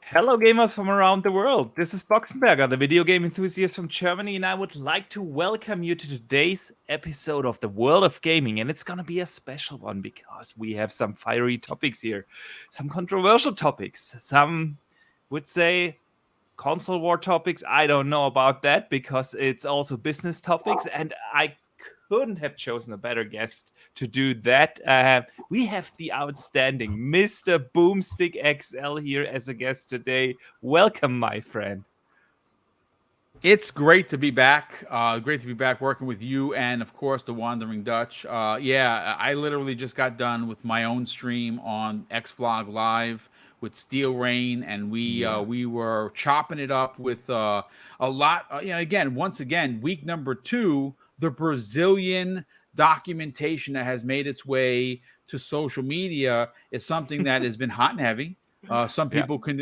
Hello, gamers from around the world. This is Boxenberger, the video game enthusiast from Germany, and I would like to welcome you to today's episode of the World of Gaming. And it's going to be a special one because we have some fiery topics here, some controversial topics, some would say console war topics. I don't know about that because it's also business topics, and I couldn't have chosen a better guest to do that. We have the outstanding Mr. Boomstick XL here as a guest today. Welcome, my friend. It's great to be back. Great to be back working with you and, of course, the Wandering Dutch. I literally just got done with my own stream on XVlog Live with Steel Rain, and we were chopping it up with a lot. Once again, week number 2, the Brazilian documentation that has made its way to social media is something that has been hot and heavy. Some people can,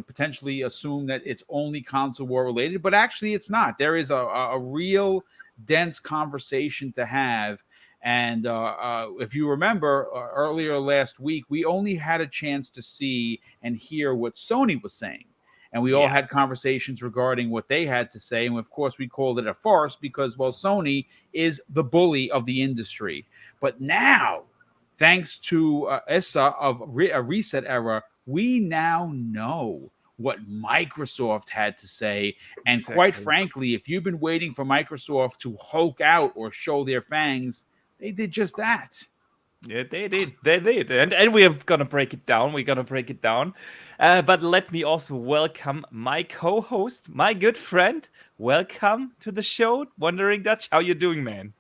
potentially assume that it's only console war related, but actually it's not. There is a real dense conversation to have. And if you remember earlier last week, we only had a chance to see and hear what Sony was saying. And we all had conversations regarding what they had to say. And of course, we called it a farce because, well, Sony is the bully of the industry. But now, thanks to Issa of a Reset Era, we now know what Microsoft had to say. And quite frankly, if you've been waiting for Microsoft to hulk out or show their fangs, they did just that. Yeah, they did. They did. And we are going to break it down. We're going to break it down. But let me also welcome my co-host, my good friend. Welcome to the show, Wandering Dutch. How you doing, man?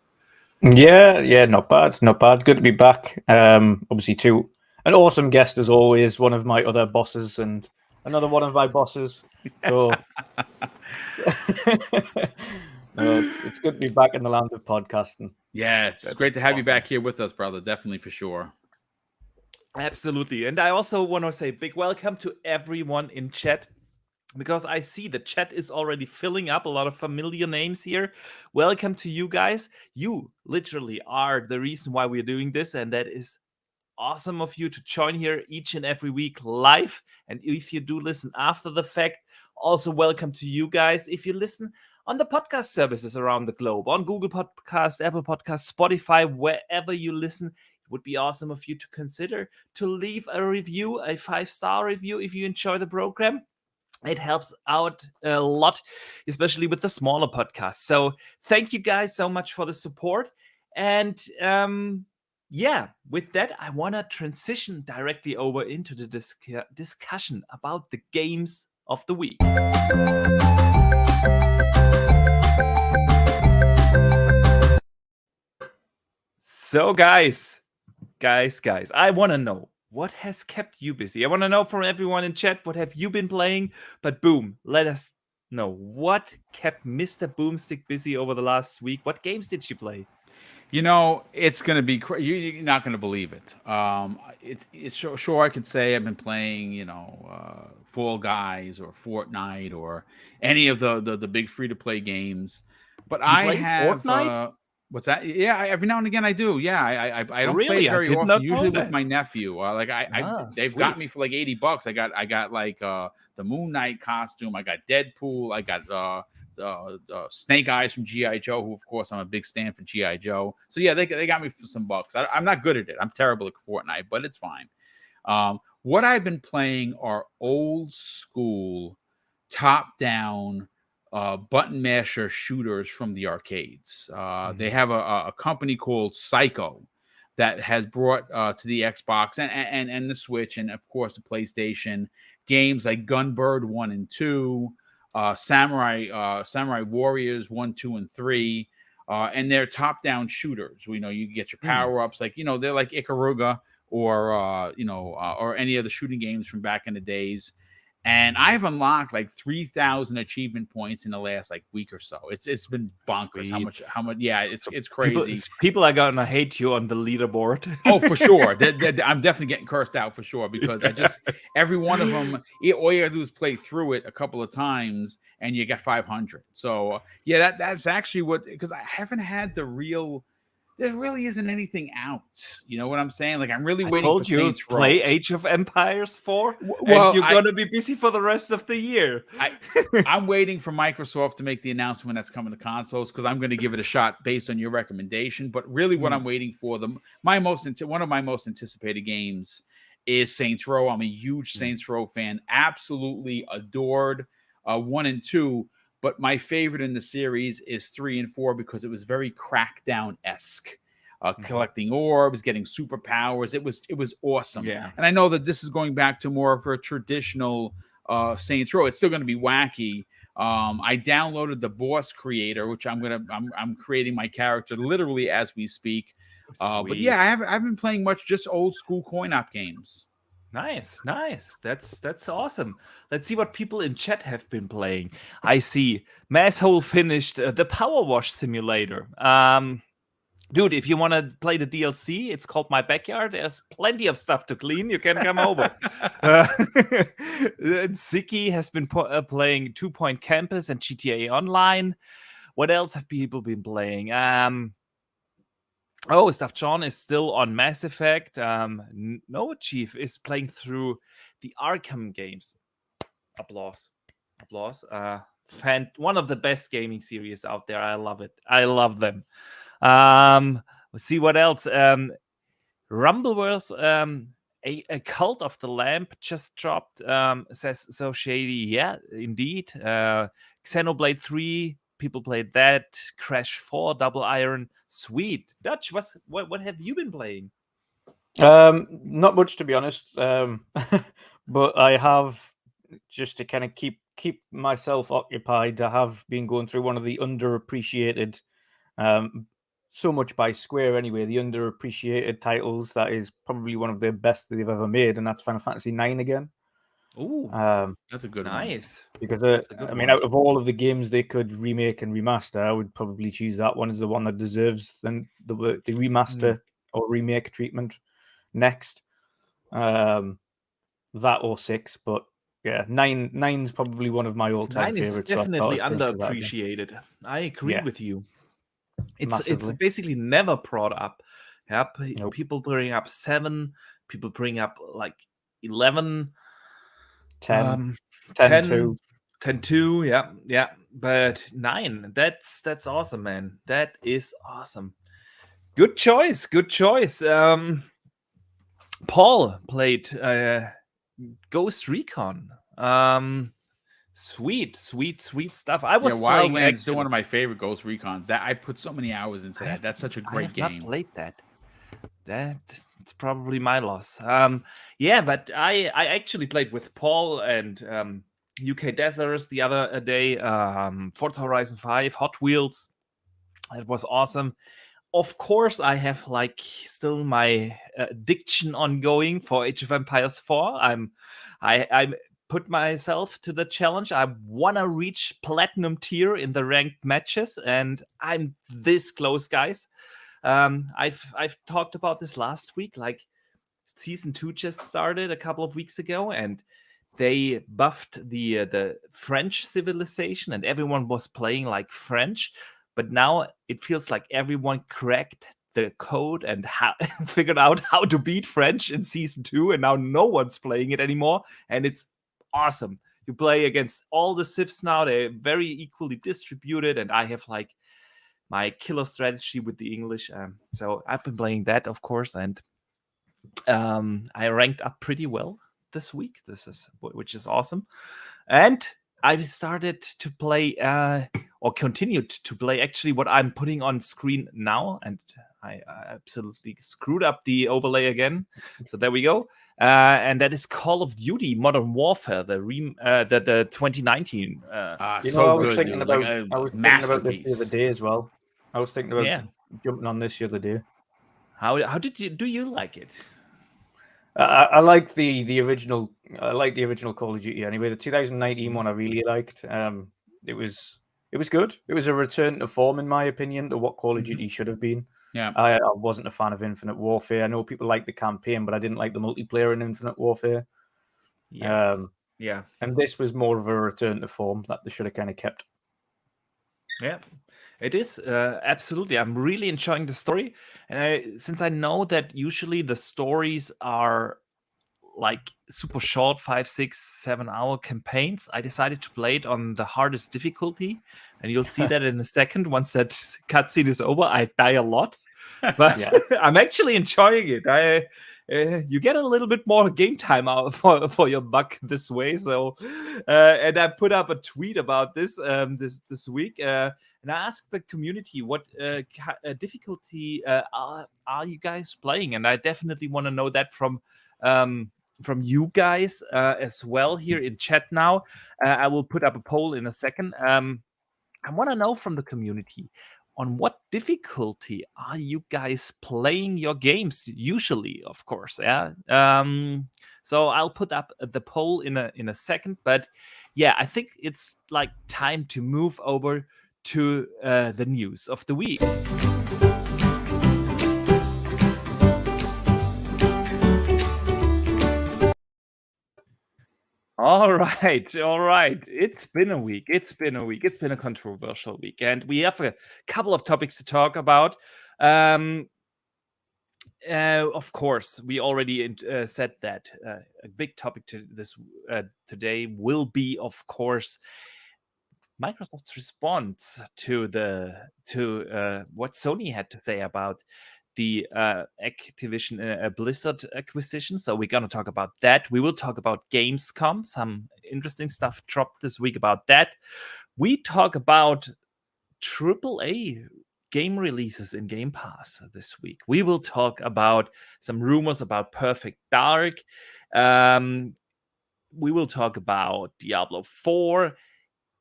Yeah, not bad, not bad. Good to be back. Obviously, too, an awesome guest as always. One of my other bosses and another one of my bosses. So, it's good to be back in the land of podcasting. Yeah, it's great to have you back here with us, brother. Definitely, for sure. Absolutely. And I also want to say big welcome to everyone in chat, because I see the chat is already filling up, a lot of familiar names here. Welcome to you guys. You literally are the reason why we're doing this, and that is awesome of you to join here each and every week live. And if you do listen after the fact, also welcome to you guys. If you listen on the podcast services around the globe, on Google Podcasts, Apple Podcasts, Spotify, wherever you listen, it would be awesome of you to consider to leave a review, a 5-star review if you enjoy the program. It helps out a lot, especially with the smaller podcasts. So thank you guys so much for the support. And with that, I want to transition directly over into the discussion about the games of the week. So guys, I want to know, what has kept you busy? I want to know from everyone in chat, what have you been playing? But boom, let us know, what kept Mr. Boomstick busy over the last week? What games did you play? You know, it's going to be you're not going to believe it. It's sure I could say I've been playing, Fall Guys or Fortnite or any of the big free to play games, but I have Fortnite? What's that? Yeah, every now and again I do. Yeah, I don't play it very often. Usually with my nephew. They've got me for like $80. I got like the Moon Knight costume. I got Deadpool. I got Snake Eyes from G.I. Joe, who of course I'm a big stan for G.I. Joe. So yeah, they got me for some bucks. I'm not good at it. I'm terrible at Fortnite, but it's fine. What I've been playing are old school, top down button masher shooters from the arcades. They have a company called Psycho that has brought to the Xbox and the Switch and of course the PlayStation games like Gunbird 1 and 2, Samurai Warriors 1, 2, and 3, and they're top-down shooters. You get your power-ups, like they're like Ikaruga or any of the shooting games from back in the days. And I've unlocked like 3,000 achievement points in the last like week or so. It's been bonkers. Sweet. How much? Yeah, it's crazy. People are gonna hate you on the leaderboard. Oh, for sure. I'm definitely getting cursed out for sure because every one of them, all you gotta do is play through it a couple of times and you get 500. So yeah, that's actually because I haven't had the real there really isn't anything out. You know what I'm saying? Like I'm really I waiting for told you, Saints Row. play Age of Empires 4, and Well, you're gonna be busy for the rest of the year. I'm waiting for Microsoft to make the announcement that's coming to consoles because I'm going to give it a shot based on your recommendation. But really, what I'm waiting for one of my most anticipated games is Saints Row. I'm a huge Saints Row fan, absolutely adored 1 and 2. But my favorite in the series is 3 and 4 because it was very Crackdown-esque. Collecting orbs, getting superpowers. It was awesome. Yeah. And I know that this is going back to more of a traditional Saints Row. It's still going to be wacky. I downloaded the Boss Creator, which I'm creating my character literally as we speak. But yeah, I've been playing much just old school coin-op games. Nice. That's awesome. Let's see what people in chat have been playing. I see Masshole finished the Power Wash Simulator. Dude, if you want to play the DLC, it's called My Backyard. There's plenty of stuff to clean. You can come over. Ziki has been playing 2 Point Campus and GTA Online. What else have people been playing? Stuff John is still on Mass Effect. No Chief is playing through the Arkham games. Applause. One of the best gaming series out there. I love it. I love them. Let's see what else. Rumbleverse, a Cult of the Lamp just dropped. Says so shady. Yeah, indeed. Xenoblade 3. People played that. Crash 4, Double Iron. Sweet. Dutch, what have you been playing? Not much, to be honest. But I have, just to kind of keep myself occupied, I have been going through one of the underappreciated, so much by Square anyway, the underappreciated titles that is probably one of the best that they've ever made, and that's Final Fantasy IX again. Ooh, that's a good one. Nice. Because out of all of the games they could remake and remaster, I would probably choose that one as the one that deserves the remaster or remake treatment next. That or 6, but yeah, 9's probably one of my all-time favorites. 9 is definitely underappreciated. I agree with you. It's basically never brought up. Yeah, people bring up 7, people bring up like 11, 10, 10, 2, yeah. But 9, that's awesome, man. That is awesome. Good choice. Paul played Ghost Recon. Sweet stuff. I was playing Wildlands still one of my favorite Ghost Recons. That I put so many hours into that. That's such a great game. I have not played that. That's probably my loss. But I actually played with Paul and UK Deserts the other day. Forza Horizon 5, Hot Wheels. It was awesome. Of course, I have still my addiction ongoing for Age of Empires 4. I put myself to the challenge. I want to reach platinum tier in the ranked matches, and I'm this close, guys. I've talked about this last week. Season 2 just started a couple of weeks ago, and they buffed the French civilization, and everyone was playing like French. But now it feels like everyone cracked the code and figured out how to beat French in Season 2, and now no one's playing it anymore, and it's awesome. You play against all the civs now. They're very equally distributed, and I have my killer strategy with the English. So I've been playing that, of course, and I ranked up pretty well this week. Which is awesome. And I've started to play or continued to play actually what I'm putting on screen now, and I absolutely screwed up the overlay again. So there we go. And that is Call of Duty Modern Warfare, the 2019. I was thinking about this the other day as well. I was thinking about jumping on this the other day. How do you like it? I like the original. I like the original Call of Duty anyway. The 2019 one I really liked. It was good. It was a return to form, in my opinion, to what Call of Duty should have been. Yeah, I wasn't a fan of Infinite Warfare. I know people like the campaign, but I didn't like the multiplayer in Infinite Warfare. Yeah. And this was more of a return to form that they should have kind of kept. Yeah, it is absolutely. I'm really enjoying the story, and since I know that usually the stories are like super short, 5, 6, 7 hour campaigns, I decided to play it on the hardest difficulty, and you'll see that in a second. Once that cutscene is over, I die a lot, but Yeah. I'm actually enjoying it. You get a little bit more game time out for your buck this way. So, and I put up a tweet about this this week, and I asked the community what difficulty are you guys playing, and I definitely want to know that from you guys as well here in chat now. I will put up a poll in a second. I want to know from the community, on what difficulty are you guys playing your games usually, of course. Yeah. So I'll put up the poll in a second, but yeah, I think it's like time to move over to the news of the week. All right, all right. It's been a week. It's been a week. It's been a controversial week, and we have a couple of topics to talk about. Of course, we already said that a big topic to this today will be, of course, Microsoft's response to what Sony had to say about the Activision Blizzard acquisition. So we're going to talk about that. We will talk about Gamescom. Some interesting stuff dropped this week about that. We talk about AAA game releases in Game Pass this week. We will talk about some rumors about Perfect Dark. We will talk about Diablo 4.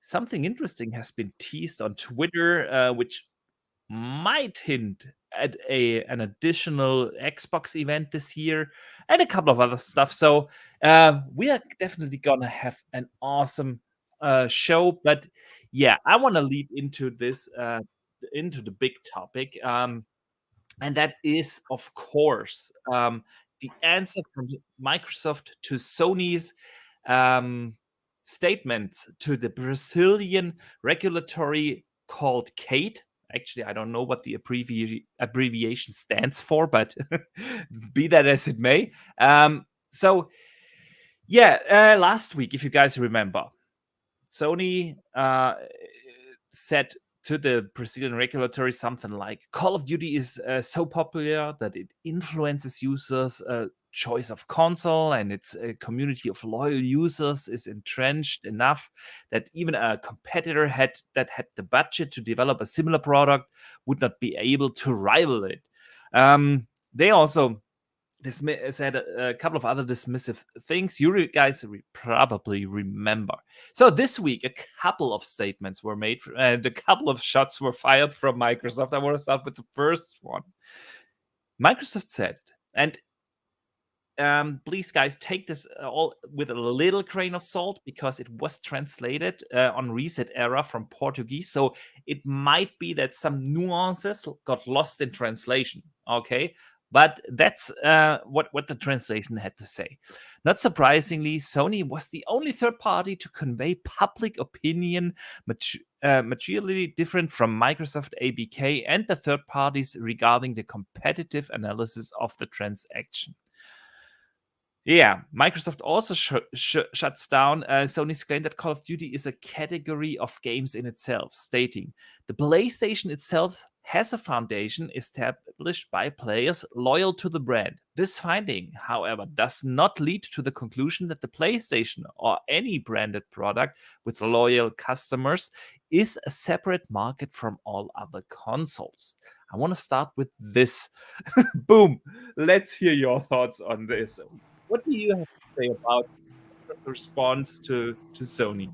Something interesting has been teased on Twitter, which might hint at an additional Xbox event this year, and a couple of other stuff. So we are definitely gonna have an awesome show. But yeah, I want to lead into this into the big topic, and that is, of course, the answer from Microsoft to Sony's um, statements to the Brazilian regulatory called CADE. Actually, I don't know what the abbreviation stands for, but be that as it may. So, yeah, last week, if you guys remember, Sony said to the Brazilian regulatory something like, Call of Duty is so popular that it influences users' choice of console, and its community of loyal users is entrenched enough that even a competitor that had the budget to develop a similar product would not be able to rival it. They also said a couple of other dismissive things you guys probably remember. So this week, a couple of statements were made and a couple of shots were fired from Microsoft. I want to start with the first one. Microsoft said, and please, guys, take this all with a little grain of salt, because it was translated on Reset Era from Portuguese. So it might be that some nuances got lost in translation. Okay. But that's what the translation had to say. Not surprisingly, Sony was the only third party to convey public opinion materially different from Microsoft ABK and the third parties regarding the competitive analysis of the transaction. Yeah, Microsoft also shuts down Sony's claim that Call of Duty is a category of games in itself, stating, the PlayStation itself has a foundation established by players loyal to the brand. This finding, however, does not lead to the conclusion that the PlayStation or any branded product with loyal customers is a separate market from all other consoles. I want to start with this. Boom. Let's hear your thoughts on this. What do you have to say about the response to Sony?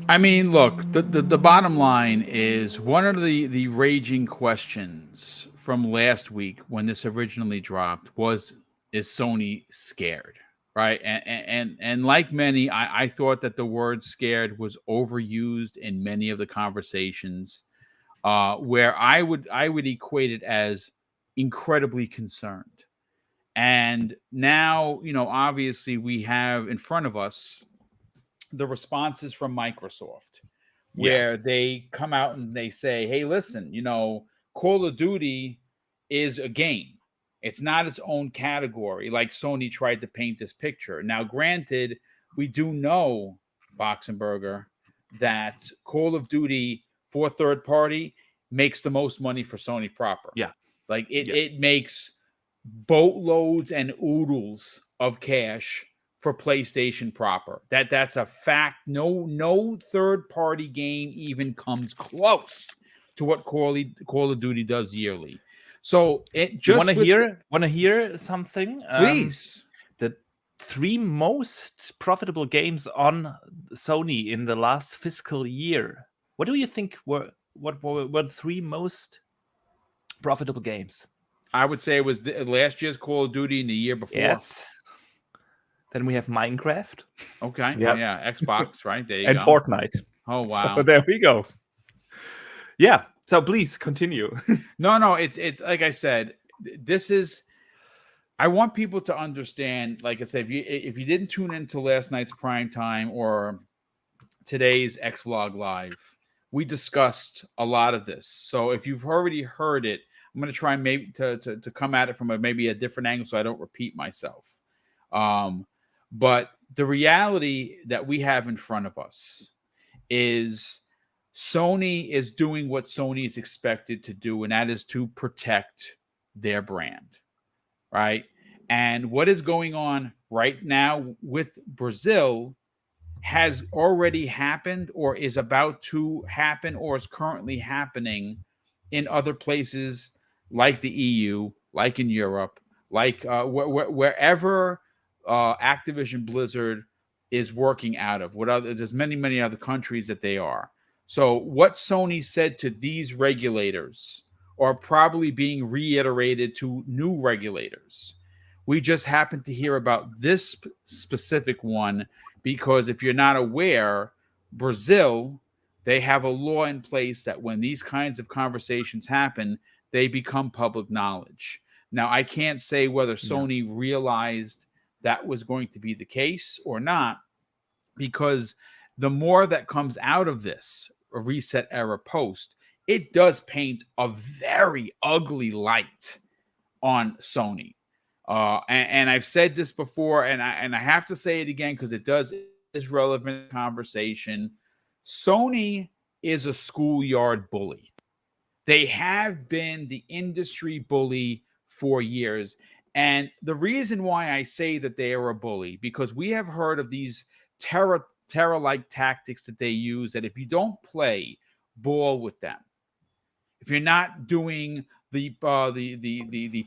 I mean, look, the bottom line is one of the raging questions from last week when this originally dropped was, is Sony scared? Right. And like many, I thought that the word scared was overused in many of the conversations, where I would equate it as incredibly concerned. And now, obviously we have in front of us the responses from Microsoft, where they come out and they say, hey, listen, Call of Duty is a game. It's not its own category, like Sony tried to paint this picture. Now, granted, we do know, Boxenberger, that Call of Duty for third party makes the most money for Sony proper. Yeah. Like it makes boatloads and oodles of cash for PlayStation proper. That's a fact. No third party game even comes close to what Call of Duty does yearly. So it just want to hear something? Please. The 3 most profitable games on Sony in the last fiscal year. What do you think were the 3 most profitable games? I would say it was last year's Call of Duty and the year before. Yes. Then we have Minecraft. Okay. Yep. Yeah. Xbox, right? There you and go. Fortnite. Oh, wow. So there we go. Yeah. So please continue. No. It's like I said, I want people to understand, like I said, if you didn't tune into last night's prime time or today's X-Vlog Live, we discussed a lot of this. So if you've already heard it, I'm going to try maybe to come at it from maybe a different angle so I don't repeat myself. But the reality that we have in front of us is Sony is doing what Sony is expected to do, and that is to protect their brand, right? And what is going on right now with Brazil has already happened or is about to happen or is currently happening in other places like the EU, like in Europe, like wherever Activision Blizzard is working out of. There's many other countries that they are. So what Sony said to these regulators are probably being reiterated to new regulators. We just happen to hear about this specific one because if you're not aware, Brazil, they have a law in place that when these kinds of conversations happen, they become public knowledge. Now, I can't say whether Sony realized that was going to be the case or not, because the more that comes out of this, a reset era post, it does paint a very ugly light on Sony. And I've said this before, and I have to say it again because it is relevant conversation. Sony is a schoolyard bully. They have been the industry bully for years. And the reason why I say that they are a bully, because we have heard of these terror-like tactics that they use, that if you don't play ball with them, if you're not doing the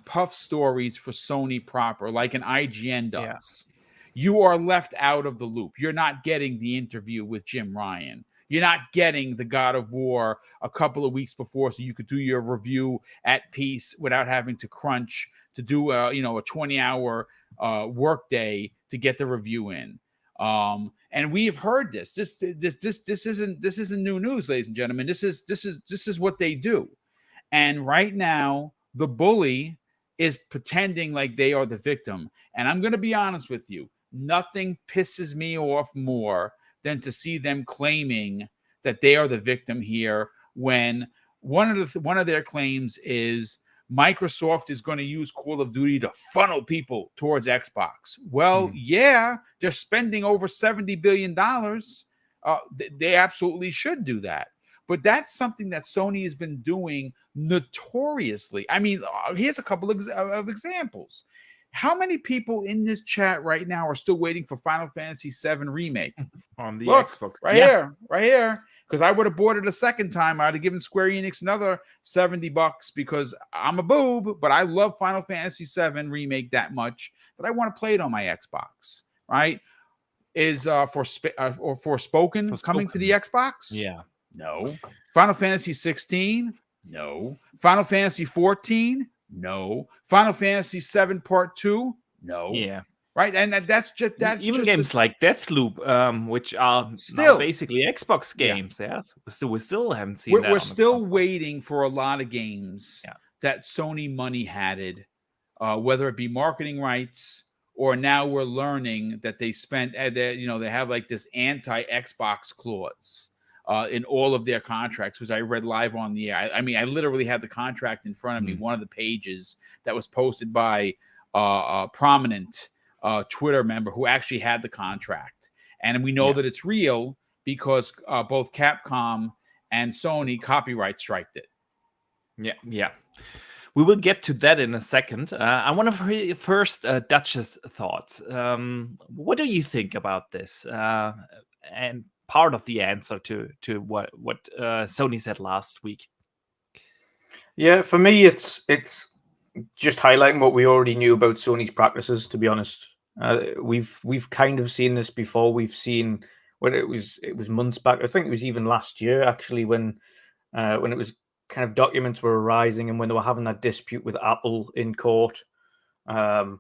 puff stories for Sony proper, like an IGN does, you are left out of the loop. You're not getting the interview with Jim Ryan. You're not getting the God of War a couple of weeks before so you could do your review at peace without having to crunch to do a 20-hour workday to get the review in. And we have heard this. This isn't new news, ladies and gentlemen. This is what they do. And right now, the bully is pretending like they are the victim. And I'm going to be honest with you. Nothing pisses me off more than to see them claiming that they are the victim here when one of their claims is Microsoft is going to use Call of Duty to funnel people towards Xbox. Well, yeah, they're spending over $70 billion. They absolutely should do that. But that's something that Sony has been doing notoriously. I mean, here's a couple of examples. How many people in this chat right now are still waiting for Final Fantasy VII Remake? On the Xbox. Right here. Because I would have bought it a second time. I'd have given Square Enix another $70 because I'm a boob, but I love Final Fantasy VII Remake that much that I want to play it on my Xbox, right? Is Forspoken coming to the Xbox? Yeah. No. Final Fantasy 16? No. Final Fantasy 14? No. Final Fantasy 7 Part 2? No. Yeah. Right, and that's even just games like Deathloop, which are still now basically Xbox games. Yes, we still haven't seen that. We're still waiting for a lot of games that Sony money hatted, whether it be marketing rights or now we're learning that they spent. They have like this anti-Xbox clause. in all of their contracts, which I read live on the air. I mean, I literally had the contract in front of me, one of the pages that was posted by a prominent Twitter member who actually had the contract. And we know that it's real because both Capcom and Sony copyright striked it. Yeah. We will get to that in a second. I want to hear first Dutch's thoughts. What do you think about this? And part of the answer to what Sony said last week. Yeah, for me, it's just highlighting what we already knew about Sony's practices. To be honest, we've kind of seen this before. We've seen when it was months back. I think it was even last year actually when it was kind of documents were arising and when they were having that dispute with Apple in court. And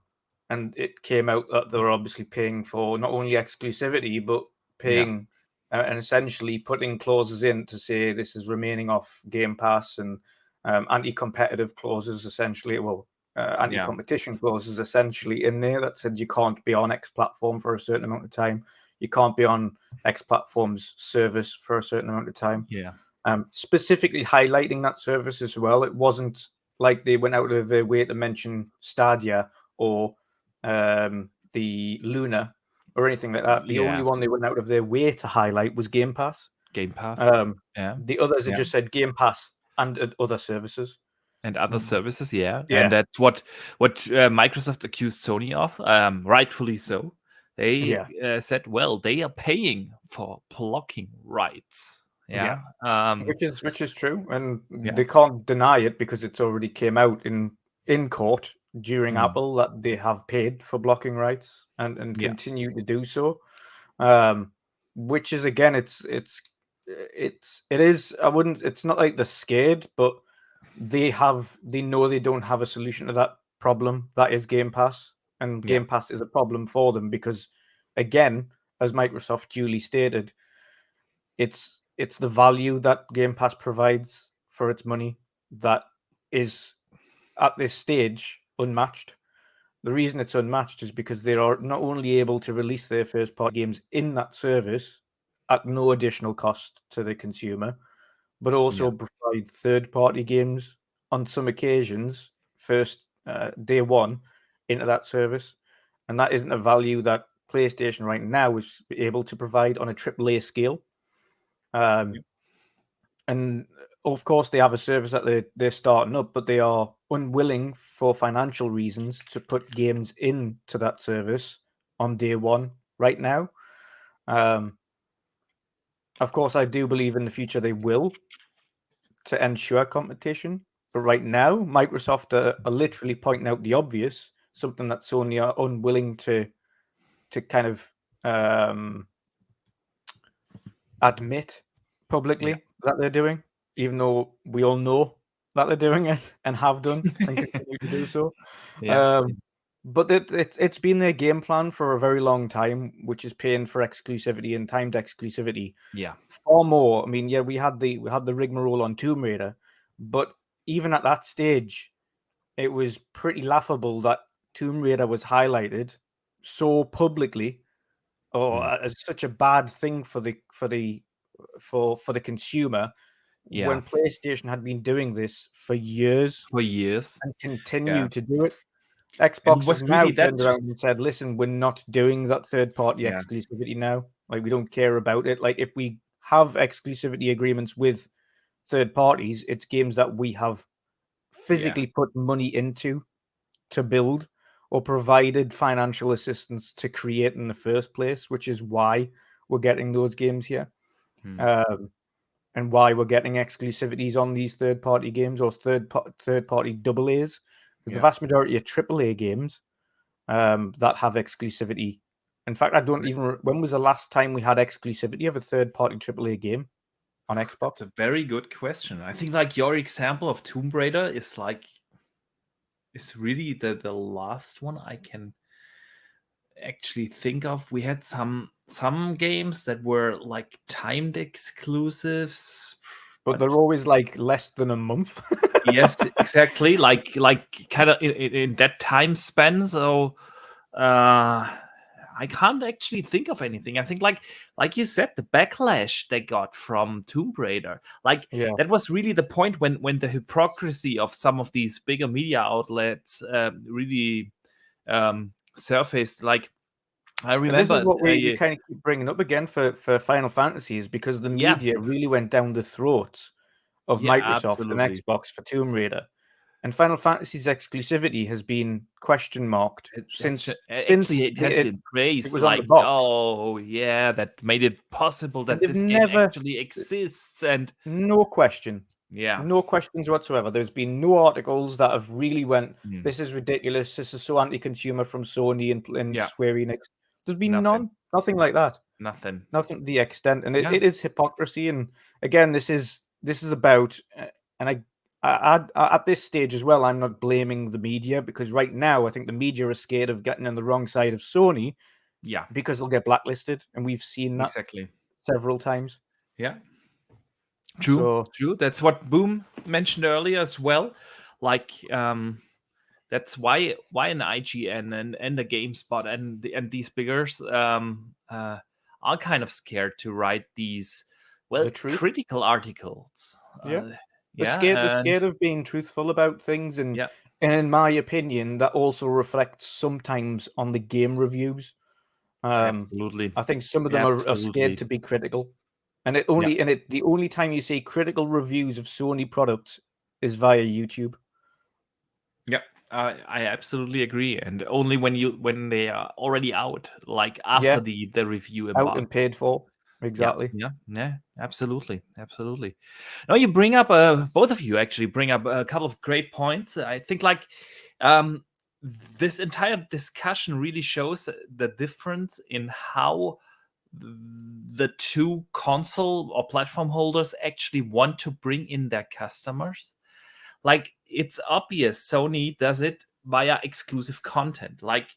it came out that they were obviously paying for not only exclusivity, but paying and essentially putting clauses in to say this is remaining off Game Pass and anti-competitive clauses, essentially. Well, anti-competition clauses essentially in there that said you can't be on X platform for a certain amount of time. You can't be on X platform's service for a certain amount of time. Yeah. Specifically highlighting that service as well. It wasn't like they went out of their way to mention Stadia or the Luna or anything like that. The only one they went out of their way to highlight was Game Pass. Game Pass. The others had just said Game Pass and other services. And other services, and that's what Microsoft accused Sony of, rightfully so. They said, well, they are paying for blocking rights. Which is true, and they can't deny it because it's already came out in court during Apple that they have paid for blocking rights and continue to do so. Which is again, it's not like they're scared, but they know they don't have a solution to that problem. That is Game Pass, and Game Pass is a problem for them because, again, as Microsoft duly stated, it's the value that Game Pass provides for its money that is at this stage unmatched. The reason it's unmatched is because they are not only able to release their first-party games in that service at no additional cost to the consumer, but also provide third-party games on some occasions, first day one, into that service. And that isn't a value that PlayStation right now is able to provide on a AAA scale. And of course, they have a service that they're starting up, but they are unwilling for financial reasons to put games into that service on day one right now. Of course, I do believe in the future they will to ensure competition. But right now, Microsoft are literally pointing out the obvious, something that Sony are unwilling to kind of admit publicly that they're doing, even though we all know that they're doing it and have done and continue to do so. But it's been their game plan for a very long time, which is paying for exclusivity and timed exclusivity. Far more. I mean, we had the rigmarole on Tomb Raider, but even at that stage, it was pretty laughable that Tomb Raider was highlighted so publicly, or as such a bad thing for the consumer, when PlayStation had been doing this for years and continue to do it. Xbox has now turned around and said, listen, we're not doing that third-party exclusivity now. Like, we don't care about it. Like, if we have exclusivity agreements with third parties, it's games that we have physically put money into to build or provided financial assistance to create in the first place, which is why we're getting those games here. And why we're getting exclusivities on these third-party games or third-party AA's. Because the vast majority of AAA games that have exclusivity. In fact, I don't even... When was the last time we had exclusivity of a third-party AAA game on Xbox? It's a very good question. I think like your example of Tomb Raider is really the last one I can actually think of. We had some games that were like timed exclusives, but they're always like less than a month. Yes, exactly. Like kind of in that time span. So I I can't actually think of anything. I think like you said, the backlash they got from Tomb Raider, like Yeah. that was really the point when the hypocrisy of some of these bigger media outlets really surfaced. Like I And this is remember, what we kind of keep bringing up again for Final Fantasy, is because the Yeah. media really went down the throats of Yeah, Microsoft and absolutely. Xbox for Tomb Raider. And Final Fantasy's exclusivity has been question marked since Actually, it has it been praised. was on the Like, box. oh yeah, that made it possible that they've this game never- actually exists, and No question. yeah, No questions whatsoever. There's been no articles that have really went, Mm. this is ridiculous, this is so anti-consumer from Sony and Yeah. Square Enix. There's been Nothing. nothing like that. nothing. Nothing to the extent. And Yeah. it is hypocrisy. And again, this is about, and I at this stage as well, I'm not blaming the media, because right now I think the media are scared of getting on the wrong side of Sony Yeah, because they'll get blacklisted, and we've seen that exactly. several times. Yeah. True. So True. That's what Boom mentioned earlier as well. Like, that's why an IGN and a GameSpot and these biggers are kind of scared to write these The truth. critical articles. Yeah. Yeah, They're scared of being truthful about things, and Yeah. and in my opinion, that also reflects sometimes on the game reviews. Absolutely. I think some of them are Absolutely. scared to be critical, and the only time you see critical reviews of Sony products is via YouTube. Yeah, I absolutely agree, and only when they are already out, like after Yeah. the review Out embargo. and paid for. Exactly. Yeah, absolutely. Now you bring up, both of you actually bring up a couple of great points. I think like this entire discussion really shows the difference in how the two console or platform holders actually want to bring in their customers. Like, it's obvious Sony does it via exclusive content. Like,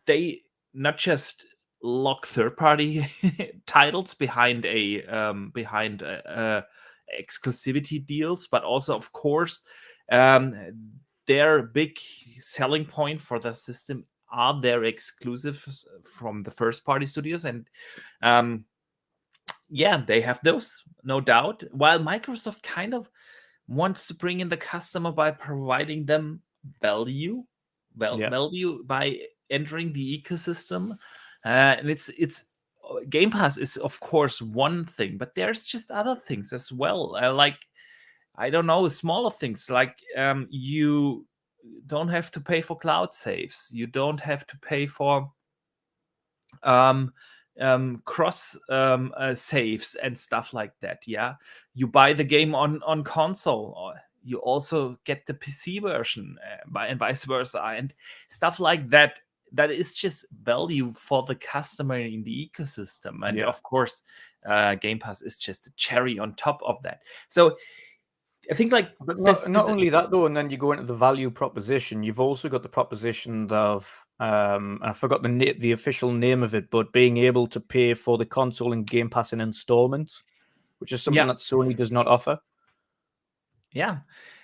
they not just lock third-party titles behind exclusivity deals, but also, of course, their big selling point for the system are their exclusives from the first-party studios, and yeah, they have those, no doubt. While Microsoft kind of wants to bring in the customer by providing them value by entering the ecosystem, and it's Game Pass is of course one thing, but there's just other things as well. Like, I don't know, smaller things like you don't have to pay for cloud saves, you don't have to pay for cross saves and stuff like that. Yeah, you buy the game on console, or you also get the PC version, and vice versa, and stuff like that. That is just value for the customer in the ecosystem, and Yeah. of course, Game Pass is just a cherry on top of that. So I think like, But this, not only that though, and then you go into the value proposition. You've also got the proposition of, I forgot the official name of it, but being able to pay for the console and Game Pass in installments, which is something that Sony does not offer. Yeah,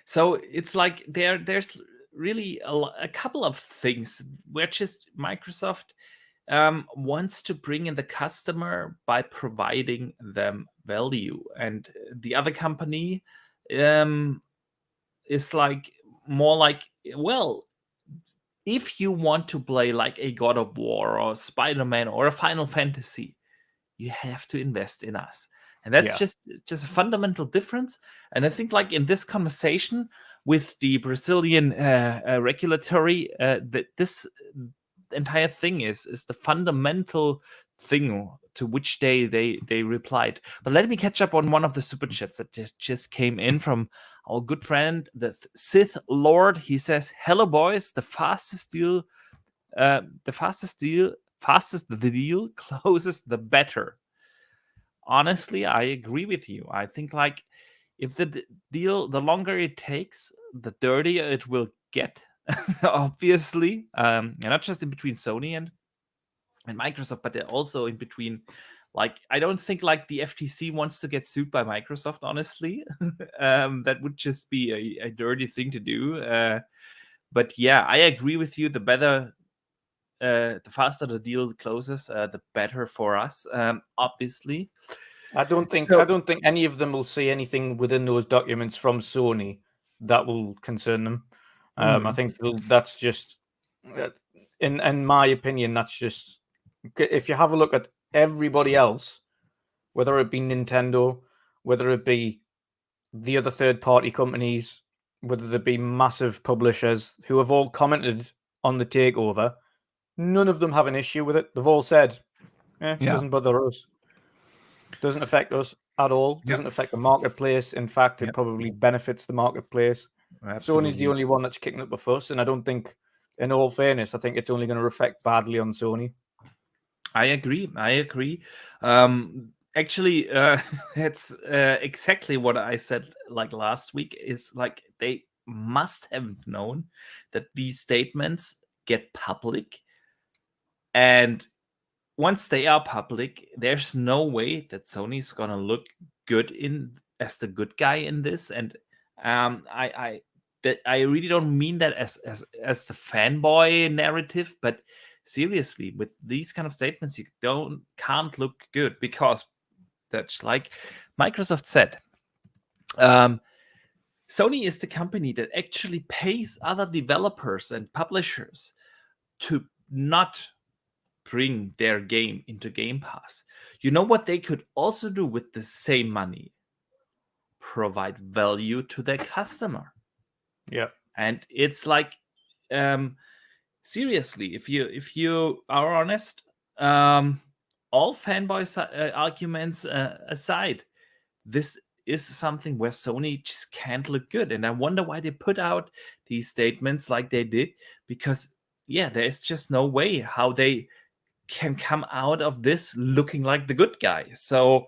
so it's like there's really a couple of things where just Microsoft wants to bring in the customer by providing them value, and the other company is like more like, well, if you want to play like a God of War or Spider-Man or a Final Fantasy, you have to invest in us. And that's Yeah. just a fundamental difference. And I think like in this conversation with the Brazilian regulatory, that this entire thing is the fundamental thing to which they replied. But let me catch up on one of the super chats that just came in from our good friend, the Sith Lord. He says, "Hello, boys. The fastest the deal closes, the better." Honestly, I agree with you. I think like, if the deal, the longer it takes, the dirtier it will get. Obviously, and not just in between Sony and Microsoft, but also in between. Like, I don't think like the FTC wants to get sued by Microsoft. Honestly, that would just be a dirty thing to do. But yeah, I agree with you. The better the faster the deal closes, the better for us, obviously. I don't think any of them will see anything within those documents from Sony that will concern them. I think that's just, in my opinion, that's just, if you have a look at everybody else, whether it be Nintendo, whether it be the other third-party companies, whether it be massive publishers who have all commented on the takeover, none of them have an issue with it. They've all said, it doesn't bother us. Doesn't affect us at all. Doesn't affect the marketplace. In fact, it probably benefits the marketplace. Absolutely. Sony's the only one that's kicking up a fuss, and I don't think, in all fairness, I think it's only going to reflect badly on Sony. I agree. Actually, it's exactly what I said like last week. Is like they must have known that these statements get public, and once they are public, there's no way that Sony's gonna look good as the good guy in this. And I really don't mean that as the fanboy narrative, but seriously, with these kind of statements, you can't look good, because that's like Microsoft said. Sony is the company that actually pays other developers and publishers to not bring their game into Game Pass. You know what they could also do with the same money? Provide value to their customer. Yeah. And it's like, seriously, if you are honest, all fanboy arguments aside, this is something where Sony just can't look good. And I wonder why they put out these statements like they did, because there's just no way how they can come out of this looking like the good guy. So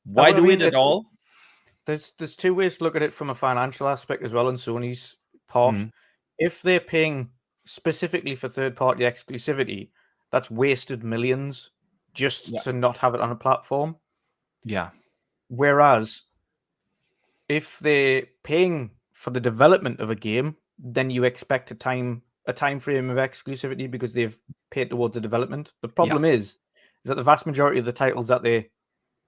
why do it at all? There's two ways to look at it from a financial aspect as well on Sony's part. If they're paying specifically for third-party exclusivity, that's wasted millions just to not have it on a platform. Yeah. Whereas if they're paying for the development of a game, then you expect a time frame of exclusivity because they've paid towards the development. The problem is that the vast majority of the titles that they're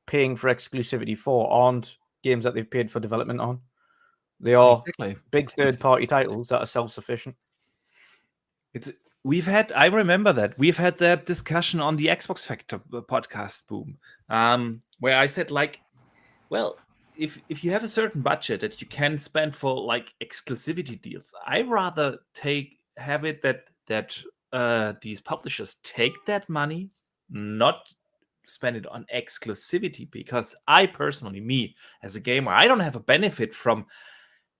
paying for exclusivity for aren't games that they've paid for development on. They are big third-party titles that are self-sufficient. I remember that we've had that discussion on the Xbox Factor podcast, Boom, where I said, like, well, if you have a certain budget that you can spend for like exclusivity deals, I rather have it that these publishers take that money, not spend it on exclusivity, because I personally, me as a gamer, I don't have a benefit from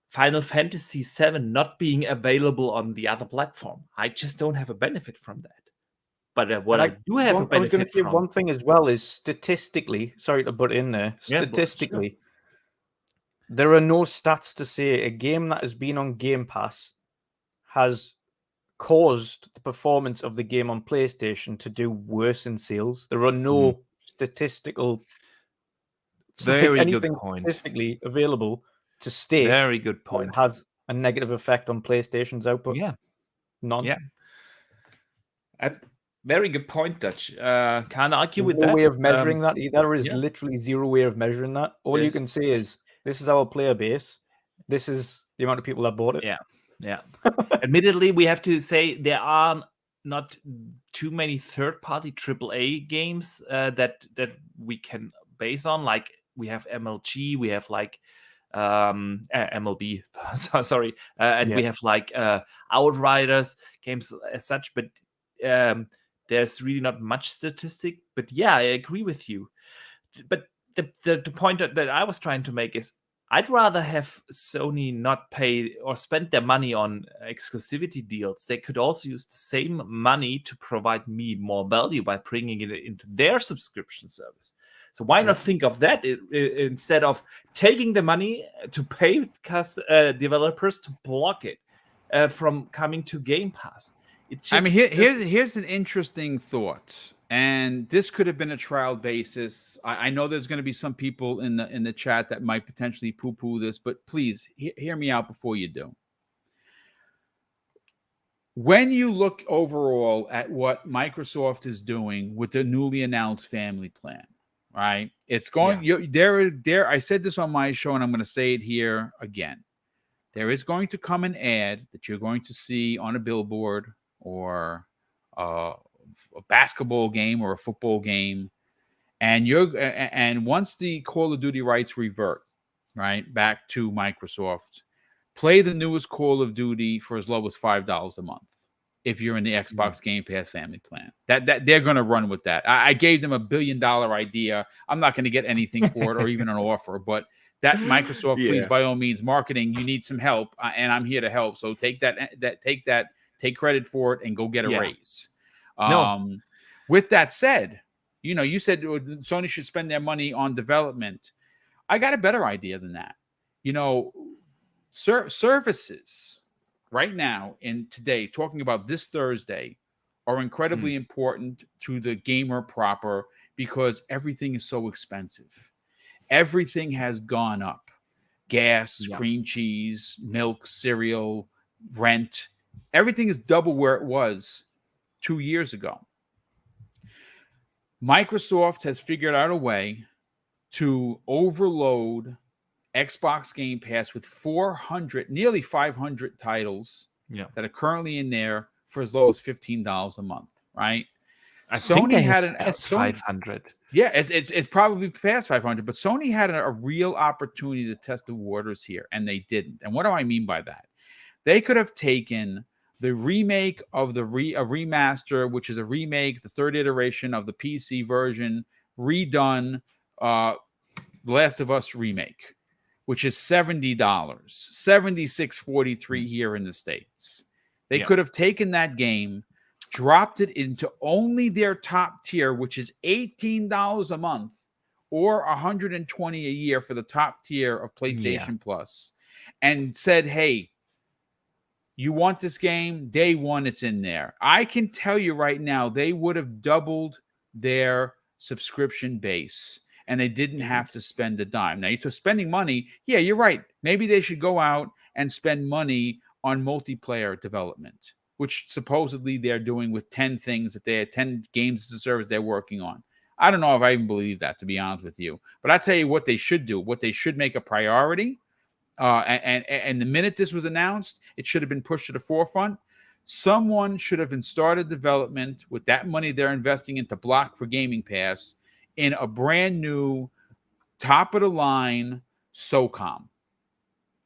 Final Fantasy VII not being available on the other platform. I just don't have a benefit from that. But what I do have a benefit from... I was going to say one thing as well is statistically, sorry to butt in there, statistically, there are no stats to say a game that has been on Game Pass has caused the performance of the game on PlayStation to do worse in sales. There are no statistical... anything statistically available to state very good point. It has a negative effect on PlayStation's output. None. Very good point, Dutch. Can't argue with that. No way of measuring that. There is literally zero way of measuring that. All you can say is, this is our player base. This is the amount of people that bought it. Yeah. Admittedly, we have to say there are not too many third-party AAA games that we can base on. Like, we have MLG, we have like MLB, sorry, and we have like Outriders games as such, but there's really not much statistic. But I agree with you. But the point that I was trying to make is, I'd rather have Sony not pay or spend their money on exclusivity deals. They could also use the same money to provide me more value by bringing it into their subscription service. So why not think of that instead of taking the money to pay developers to block it from coming to Game Pass? Here's an interesting thought, and this could have been a trial basis. I know there's going to be some people in the chat that might potentially poo-poo this, but please hear me out before you do. when you look overall at what Microsoft is doing with the newly announced family plan, right? It's going there. I said this on my show, and I'm going to say it here again. There is going to come an ad that you're going to see on a billboard or a basketball game or a football game, and once the Call of Duty rights revert, right, back to Microsoft, play the newest Call of Duty for as low as $5 a month if you're in the Xbox Game Pass family plan. That they're going to run with that. I gave them $1 billion idea. I'm not going to get anything for it or even an offer, but that Microsoft, please, by all means, marketing, you need some help, and I'm here to help. So take credit for it and go get a raise. With that said, you said Sony should spend their money on development. I got a better idea than that. Services right now and today, talking about this Thursday, are incredibly important to the gamer proper because everything is so expensive. Everything has gone up. Gas, cream cheese, milk, cereal, rent. Everything is double where it was 2 years ago. Microsoft has figured out a way to overload Xbox Game Pass with nearly 500 titles that are currently in there for as low as $15 a month, right? Sony had an S500. Yeah, it's probably past 500, but Sony had a real opportunity to test the waters here, and they didn't. And what do I mean by that? They could have taken the remake of a remaster, which is a remake, the third iteration of the PC version, redone, The Last of Us remake, which is $70, $76.43 here in the States. They could have taken that game, dropped it into only their top tier, which is $18 a month or $120 a year for the top tier of PlayStation Plus, and said, hey, you want this game? Day one, it's in there. I can tell you right now, they would have doubled their subscription base, and they didn't have to spend a dime. Now, you're spending money. Yeah, you're right. Maybe they should go out and spend money on multiplayer development, which supposedly they're doing with 10 things that they had 10 games as a service they're working on. I don't know if I even believe that, to be honest with you. But I tell you what they should do, what they should make a priority. And the minute this was announced, it should have been pushed to the forefront. Someone should have started development with that money they're investing into block for Gaming Pass in a brand new, top of the line SOCOM.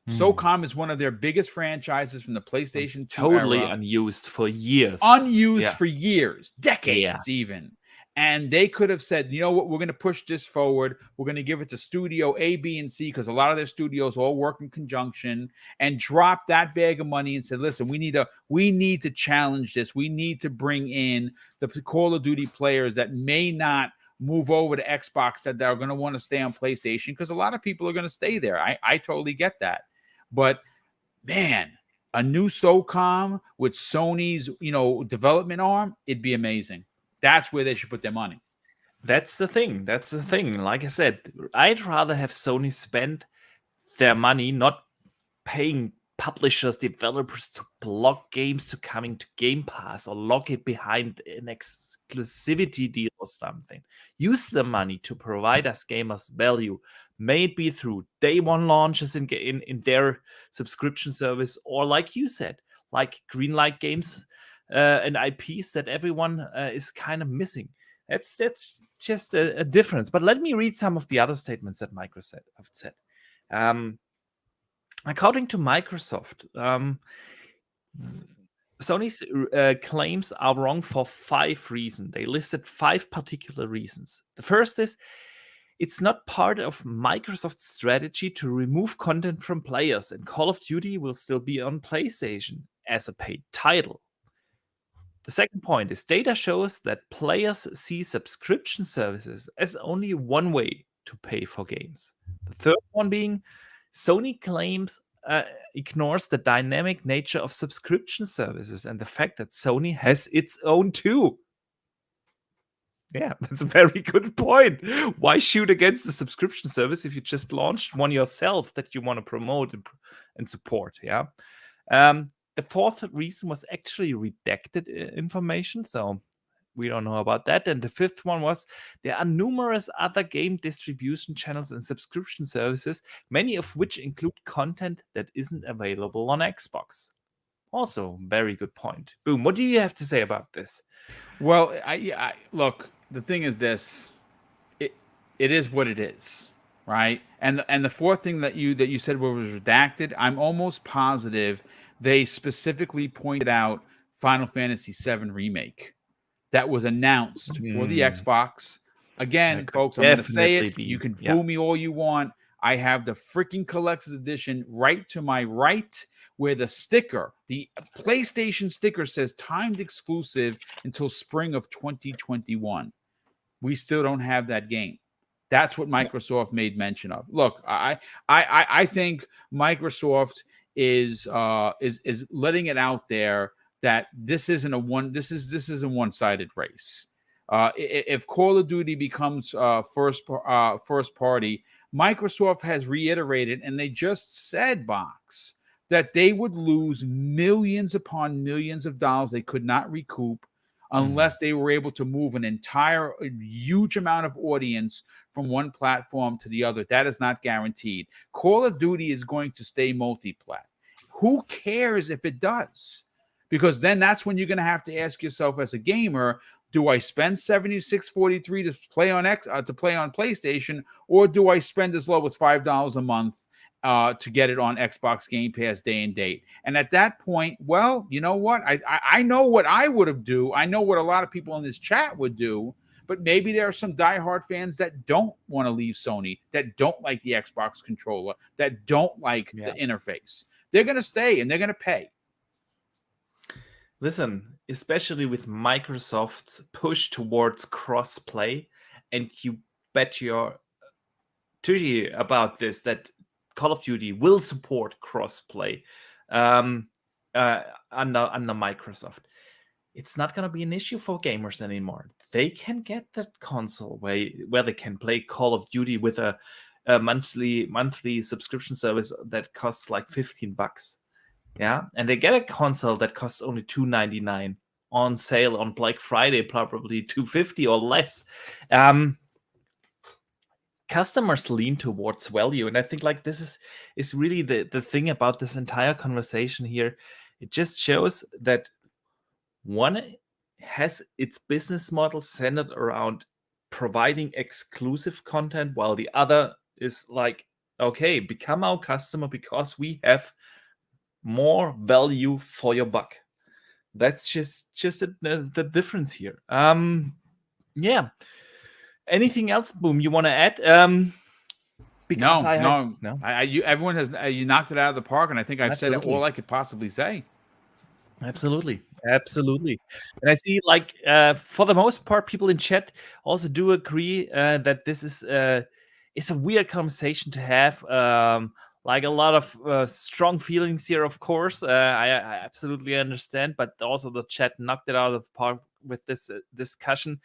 SOCOM is one of their biggest franchises from the PlayStation 2 totally era. unused for years. For years, decades even. And they could have said, you know what, we're going to push this forward. We're going to give it to studio A, B, and C, because a lot of their studios all work in conjunction, and drop that bag of money and said, listen, we need to challenge this. We need to bring in the Call of Duty players that may not move over to Xbox, that are going to want to stay on PlayStation, because a lot of people are going to stay there. I totally get that. But man, a new SOCOM with Sony's, development arm, it'd be amazing. That's where they should put their money. That's the thing. Like I said, I'd rather have Sony spend their money not paying publishers, developers to block games to coming to Game Pass or lock it behind an exclusivity deal or something. Use the money to provide us gamers value, may it be through day one launches in their subscription service, or like you said, like Greenlight Games and IPs that everyone is kind of missing. That's just a difference. But let me read some of the other statements that Microsoft have said. According to Microsoft, Sony's claims are wrong for 5 reasons. They listed 5 particular reasons. The first is, it's not part of Microsoft's strategy to remove content from players, and Call of Duty will still be on PlayStation as a paid title. The second point is, data shows that players see subscription services as only one way to pay for games. The third one being, Sony claims ignores the dynamic nature of subscription services and the fact that Sony has its own too. Yeah, that's a very good point. Why shoot against the subscription service if you just launched one yourself that you want to promote and support? Yeah. the fourth reason was actually redacted information, so we don't know about that. And the fifth one was there are numerous other game distribution channels and subscription services, many of which include content that isn't available on Xbox. Also, very good point. Boom. What do you have to say about this? Well, I look. The thing is this: it is what it is, right? And the fourth thing that you said was redacted. I'm almost positive they specifically pointed out Final Fantasy VII Remake that was announced for the Xbox. Again, folks, I'm going to say it. You can boo me all you want. I have the freaking collector's edition right to my right, where the sticker, the PlayStation sticker, says timed exclusive until spring of 2021. We still don't have that game. That's what Microsoft made mention of. Look, I think Microsoft is letting it out there that this isn't a one-sided race. If Call of Duty becomes first party, Microsoft has reiterated, and they just said, Box, that they would lose millions upon millions of dollars they could not recoup unless they were able to move an entire huge amount of audience from one platform to the other. That is not guaranteed. Call of Duty is going to stay multi-plat. Who cares if it does? Because then that's when you're going to have to ask yourself as a gamer, do I spend $76.43 to play on PlayStation, or do I spend as low as $5 a month to get it on Xbox Game Pass day and date? And at that point, well, you know what? I know what I would have do. I know what a lot of people in this chat would do. But maybe there are some diehard fans that don't want to leave Sony, that don't like the Xbox controller, that don't like the interface. They're going to stay and they're going to pay. Listen, especially with Microsoft's push towards cross-play, and you bet your titty about this, that Call of Duty will support cross-play under Microsoft. It's not going to be an issue for gamers anymore. They can get that console where they can play Call of Duty with a monthly subscription service that costs like $15. Yeah, and they get a console that costs only $299 on sale on Black Friday, probably $250 or less. Customers lean towards value, and I think like this is really the thing about this entire conversation here. It just shows that one has its business model centered around providing exclusive content, while the other is like, okay, become our customer because we have more value for your buck. That's just the difference here. Yeah. Anything else, Boom, you want to add? Because no. Everyone has you knocked it out of the park, and I think I've said it all I could possibly say. Absolutely. And I see, like, for the most part, people in chat also do agree that this is a weird conversation to have. Like a lot of strong feelings here, of course. I absolutely understand, but also the chat knocked it out of the park with this discussion.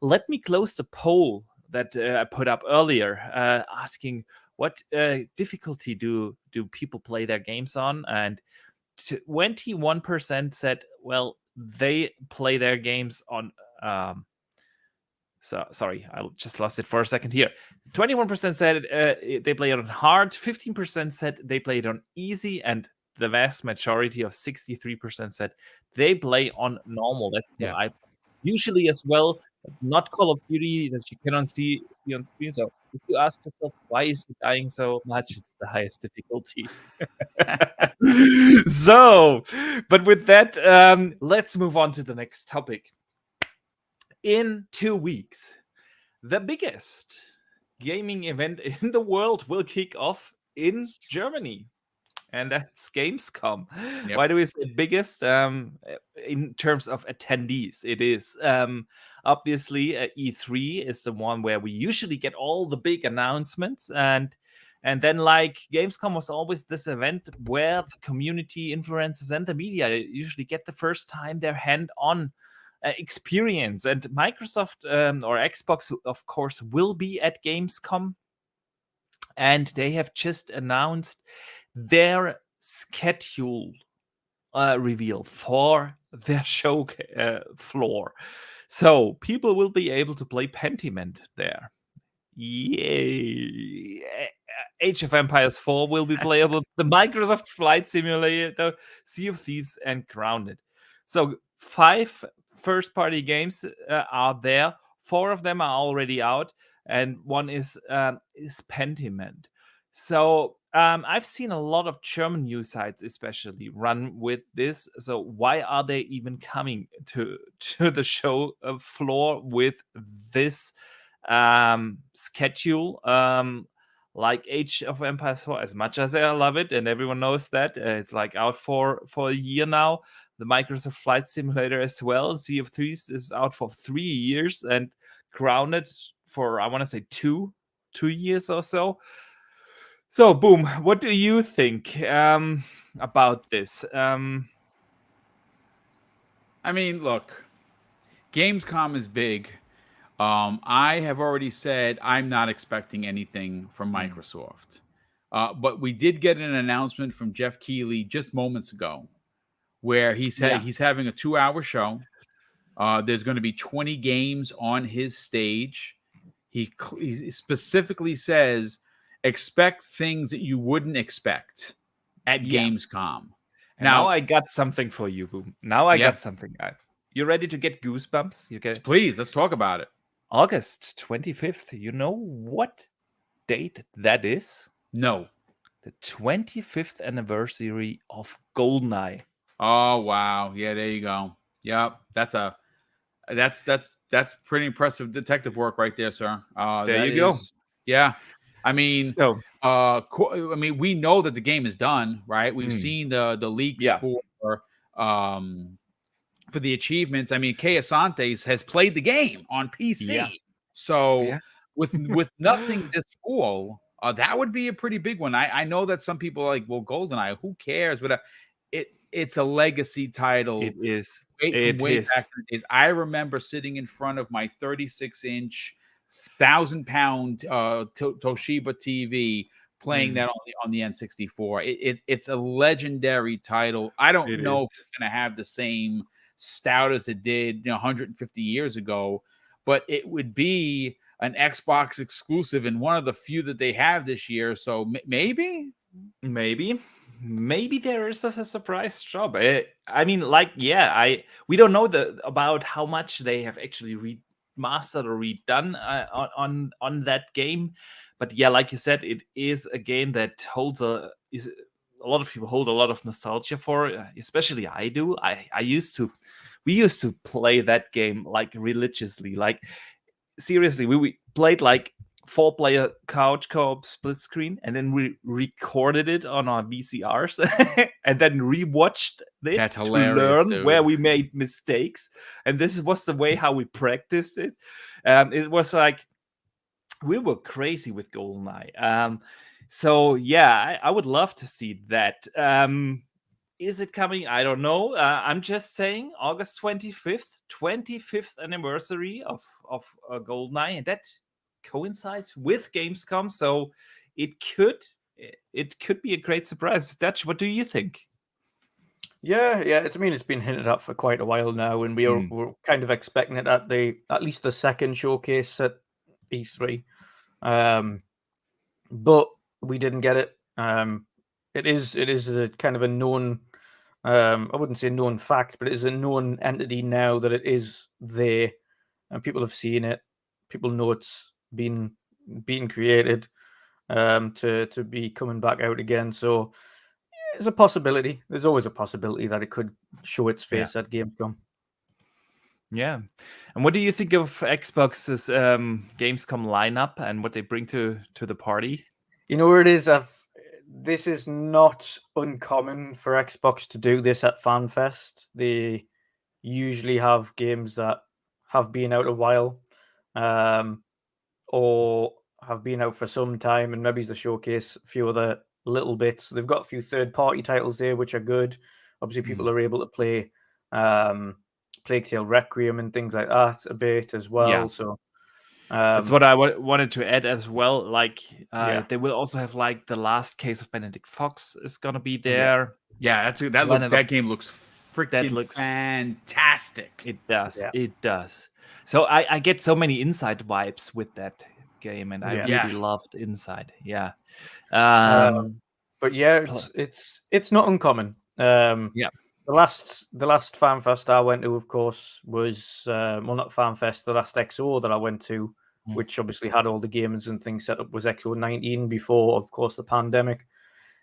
Let me close the poll that I put up earlier, asking what difficulty do people play their games on, and 21% said, well, they play their games on. Sorry, I just lost it for a second here. 21% said they play it on hard. 15% said they play it on easy, and the vast majority of 63% said they play on normal. That's what I usually as well. Not Call of Duty that you cannot see on screen. So if you ask yourself why is he dying so much, it's the highest difficulty. So, but with that, let's move on to the next topic. In 2 weeks, the biggest gaming event in the world will kick off in Germany, and that's Gamescom. Yep. Why do we say biggest? In terms of attendees, it is obviously E3 is the one where we usually get all the big announcements, and then like Gamescom was always this event where the community, influencers, and the media usually get the first time their hand-on experience. And Microsoft or Xbox, of course, will be at Gamescom, and they have just announced their schedule reveal for their show floor. So people will be able to play Pentiment there. Yay! Age of Empires 4 will be playable. The Microsoft Flight Simulator, Sea of Thieves, and Grounded. So 5 first-party games are there. 4 of them are already out, and one is Pentiment. So I've seen a lot of German news sites, especially, run with this. So why are they even coming to the show floor with this schedule? Like Age of Empires 4, as much as I love it, and everyone knows that it's like out for a year now. The Microsoft Flight Simulator as well. Sea of Thieves is out for 3 years, and Grounded for, I want to say, 2 years or so. So, Boom, what do you think about this? I mean, look, Gamescom is big. I have already said I'm not expecting anything from Microsoft. But we did get an announcement from Jeff Keighley just moments ago where he said he's having a 2-hour show. There's going to be 20 games on his stage. He specifically says, expect things that you wouldn't expect at Gamescom. Now I got something for you, Boom. Now I got something. You ready to get goosebumps? You get Please, let's talk about it. August 25th. You know what date that is? No. The 25th anniversary of GoldenEye. Oh wow. Yeah, there you go. Yep. That's pretty impressive detective work right there, sir. There you go. Yeah. I mean, we know that the game is done, right? We've seen the leaks for the achievements. I mean, Kay Asantes has played the game on PC. So with nothing this fall, that would be a pretty big one. I know that some people are like, well, GoldenEye, who cares? But it's a legacy title. It is. Way back in the days. I remember sitting in front of my 36-inch, 1,000-pound Toshiba TV, playing that on the N64. It's a legendary title. I don't know if it's going to have the same stout as it did 150 years ago, but it would be an Xbox exclusive and one of the few that they have this year. So maybe there is a surprise job. I mean, like, we don't know about how much they have actually remastered or redone on that game, but like you said, it is a game that holds a lot of people hold a lot of nostalgia for. Especially I do. We used to play that game like religiously. Like, seriously, we played like 4-player couch co-op split screen, and then we recorded it on our VCRs and then rewatched it to learn where we made mistakes. And this was the way how we practiced it. It was like we were crazy with GoldenEye. So I would love to see that. Is it coming? I don't know. I'm just saying August 25th anniversary of GoldenEye, and that coincides with Gamescom, so it could be a great surprise. Dutch, what do you think? Yeah. I mean, it's been hinted at for quite a while now, and we're kind of expecting it at least the second showcase at E3. But we didn't get it. It is a kind of a known, I wouldn't say known fact, but it is a known entity now that it is there, and people have seen it. People know it's been created to be coming back out again. So it's a possibility. There's always a possibility that it could show its face at Gamescom. Yeah. And what do you think of Xbox's Gamescom lineup and what they bring to the party? You know where it is? This is not uncommon for Xbox to do this at FanFest. They usually have games that have been out a while, or have been out for some time, and maybe the showcase a few other little bits. They've got a few third-party titles there, which are good. Obviously, people are able to play Plague Tale Requiem and things like that a bit as well. So That's what I wanted to add as well. Like, Yeah. they will also have like the last case of Benedict Fox is gonna be there. Yeah, that game looks freaking fantastic. It does. Yeah. It does. So I get so many Inside vibes with that game, and I Yeah. really loved Inside. Yeah. But yeah, it's not uncommon. Yeah. The last FanFest I went to, of course, was well, not FanFest. The last XO that I went to, which obviously had all the games and things set up, was XO 19 before, of course, the pandemic,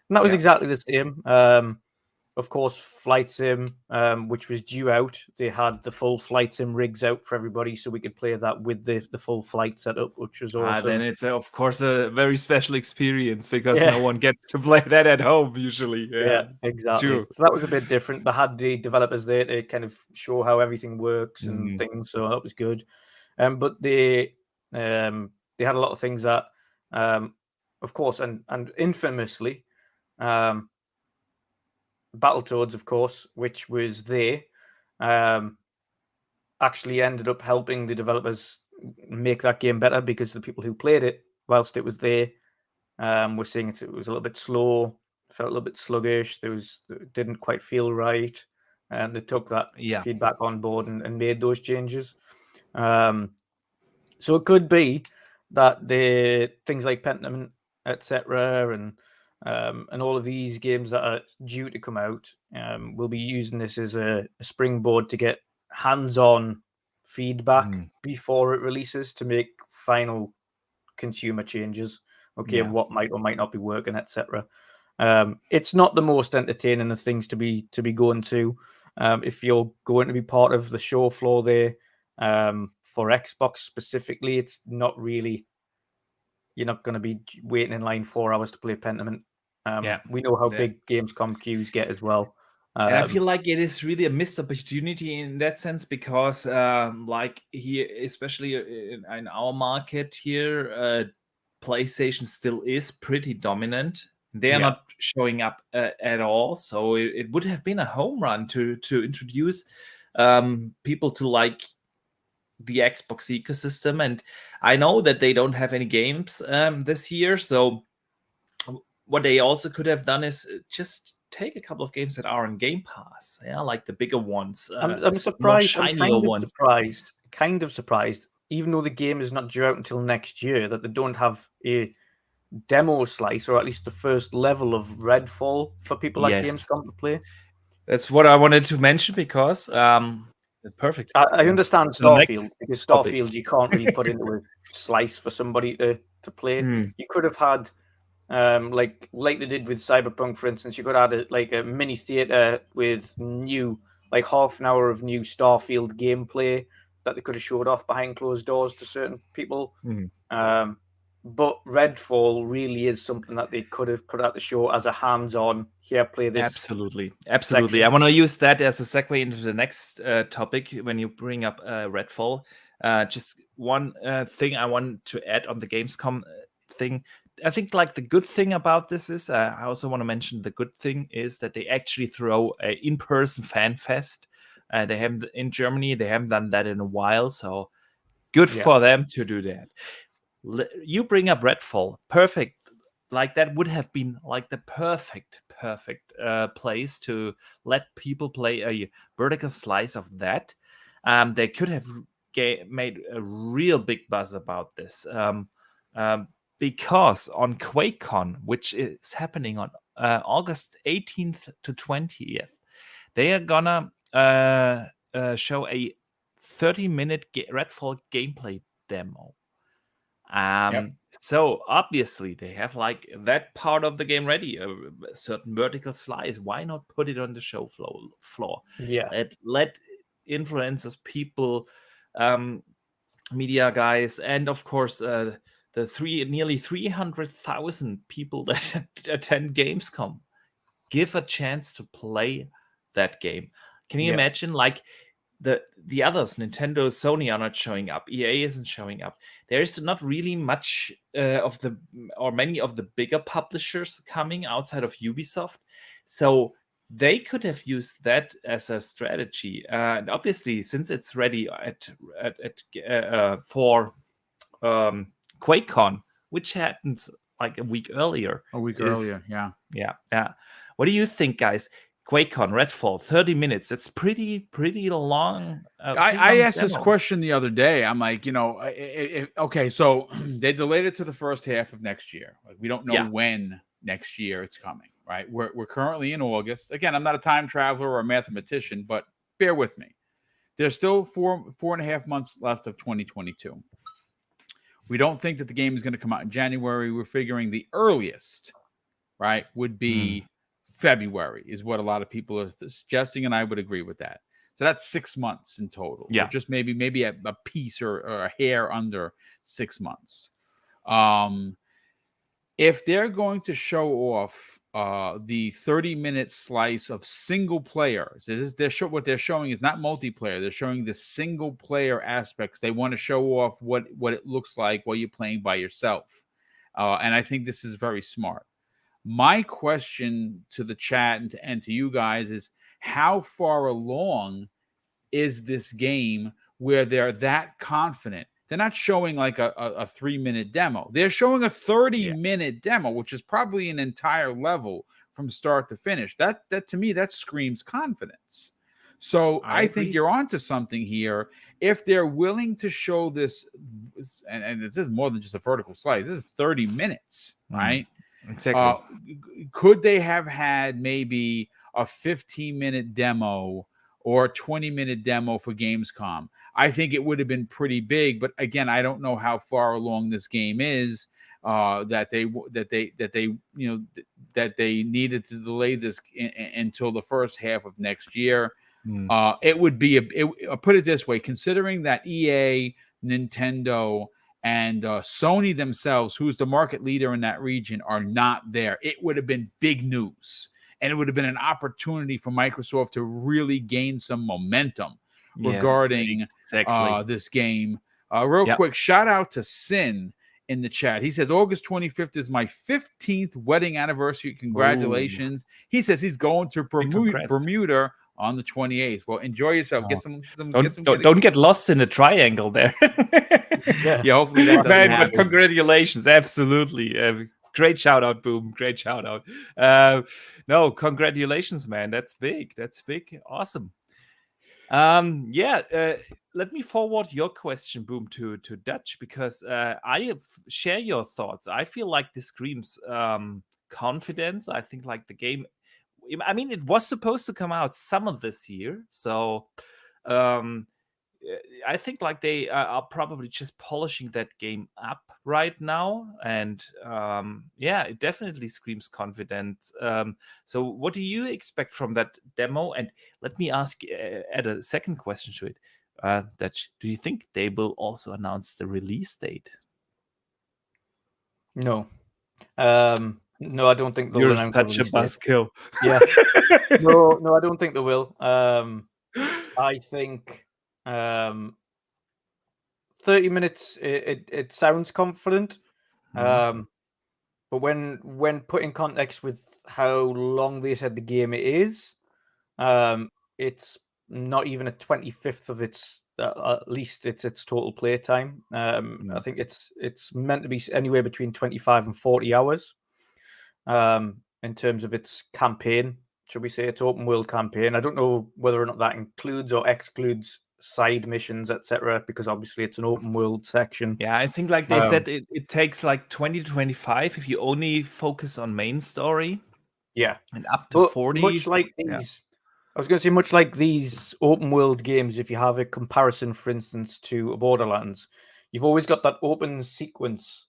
and that was exactly the same. Of course, Flight Sim, which was due out, they had the full Flight Sim rigs out for everybody, so we could play that with the full flight setup, which was awesome. Then it's of course a very special experience because no one gets to play that at home usually. Yeah, exactly. True. So that was a bit different. They had the developers there to kind of show how everything works and things, so that was good. But they had a lot of things that, of course, and infamously, Battletoads, of course, which was there, actually ended up helping the developers make that game better because the people who played it whilst it was there were saying it was a little bit slow, felt a little bit sluggish. It didn't quite feel right, and they took that feedback on board and made those changes. So it could be that the things like Pentiment, etc., and all of these games that are due to come out will be using this as a springboard to get hands-on feedback before it releases to make final consumer changes. What might or might not be working, etc. It's not the most entertaining of things to be going to. If you're going to be part of the show floor there for Xbox specifically, it's not really. You're not going to be waiting in line 4 hours to play Pentiment. We know how big Gamescom queues get as well. And I feel like it is really a missed opportunity in that sense because, like here, especially in our market here, PlayStation still is pretty dominant. They are not showing up at all, so it would have been a home run to introduce people to like the Xbox ecosystem. And I know that they don't have any games this year, so what they also could have done is just take a couple of games that are on Game Pass, like the bigger ones. I'm surprised. I'm kind of surprised, even though the game is not due out until next year, that they don't have a demo slice or at least the first level of Redfall for people like Gamescom to play. That's what I wanted to mention because perfect. I understand Starfield because Starfield you can't really put into a slice for somebody to play. You could have had like they did with Cyberpunk, for instance. You could add a mini theater with new half an hour of new Starfield gameplay that they could have showed off behind closed doors to certain people. But Redfall really is something that they could have put out the show as a hands-on, here, play this. Absolutely. section. I want to use that as a segue into the next topic when you bring up Redfall. Just one thing I want to add on the Gamescom thing. I think like the good thing about this is, I also want to mention the good thing is that they actually throw an in-person fan fest. They haven't in Germany. They haven't done that in a while, so good for them to do that. You bring up Redfall, perfect. Like that would have been like the perfect place to let people play a vertical slice of that. They could have made a real big buzz about this. Because on QuakeCon, which is happening on August 18th to 20th, they are gonna show a 30-minute Redfall gameplay demo. So obviously they have like that part of the game ready, a certain vertical slice. Why not put it on the show floor? Let influencers, people, media guys, and of course the nearly 300,000 people that attend Gamescom give a chance to play that game. Can you imagine like the others, Nintendo, Sony, are not showing up. EA isn't showing up. There is not really much many of the bigger publishers coming outside of Ubisoft. So they could have used that as a strategy. And obviously, since it's ready for QuakeCon, which happens like a week earlier. A week earlier, yeah. Yeah. What do you think, guys? QuakeCon, Redfall, 30 minutes. It's pretty long. I asked this demo. question the other day. I'm like, okay, so they delayed it to the first half of next year. Like, we don't know when next year it's coming, right? We're currently in August. Again, I'm not a time traveler or a mathematician, but bear with me. There's still 4.5 months left of 2022. We don't think that the game is going to come out in January. We're figuring the earliest, right, would be February, is what a lot of people are suggesting, and I would agree with that. So that's 6 months in total. Yeah. Or just maybe a piece or a hair under 6 months. If they're going to show off the 30-minute slice of single players, what they're showing is not multiplayer. They're showing the single player aspects. They want to show off what it looks like while you're playing by yourself. And I think this is very smart. My question to the chat and to you guys is, how far along is this game where they're that confident? They're not showing like a 3-minute demo. They're showing a 30-minute demo, which is probably an entire level from start to finish. That to me, that screams confidence. So I think you're onto something here. If they're willing to show this, and this is more than just a vertical slice, this is 30 minutes, right? Exactly. Could they have had maybe a 15-minute demo or a 20-minute demo for Gamescom? I think it would have been pretty big, but again, I don't know how far along this game is. That they needed to delay this until the first half of next year. It would be put it this way: considering that EA, Nintendo, and Sony themselves, who's the market leader in that region, are not there, it would have been big news. And it would have been an opportunity for Microsoft to really gain some momentum regarding this game. Real quick, shout out to Sin in the chat. He says, August 25th is my 15th wedding anniversary. Congratulations. Ooh. He says he's going to Bermuda on the 28th. Well, enjoy yourself. Don't get lost in a triangle there. Hopefully that doesn't happen. But congratulations. Absolutely. Great shout out, Boom. Great shout out. No, congratulations, man. That's big. Awesome. Let me forward your question, Boom, to Dutch, because I share your thoughts. I feel like this screams confidence. I think like the game, I mean, it was supposed to come out summer this year, so I think like they are probably just polishing that game up right now, and it definitely screams confidence. So what do you expect from that demo? And let me ask, add a second question to it. Dutch, do you think they will also announce the release date? No. No, I don't think they'll You're announce such a buzzkill. Yeah. No, I don't think they will. I think 30 minutes, it sounds confident. But when put in context with how long they said the game is, it's not even a 25th of its at least its total play time. I think it's meant to be anywhere between 25 and 40 hours. In terms of its campaign, should we say, its open world campaign. I don't know whether or not that includes or excludes side missions, etc., because obviously it's an open world section. Yeah, I think like they said it takes like 20 to 25 if you only focus on main story. Yeah. And up to 40. Much like these, I was going to say, much like these open world games, if you have a comparison, for instance, to Borderlands, you've always got that open sequence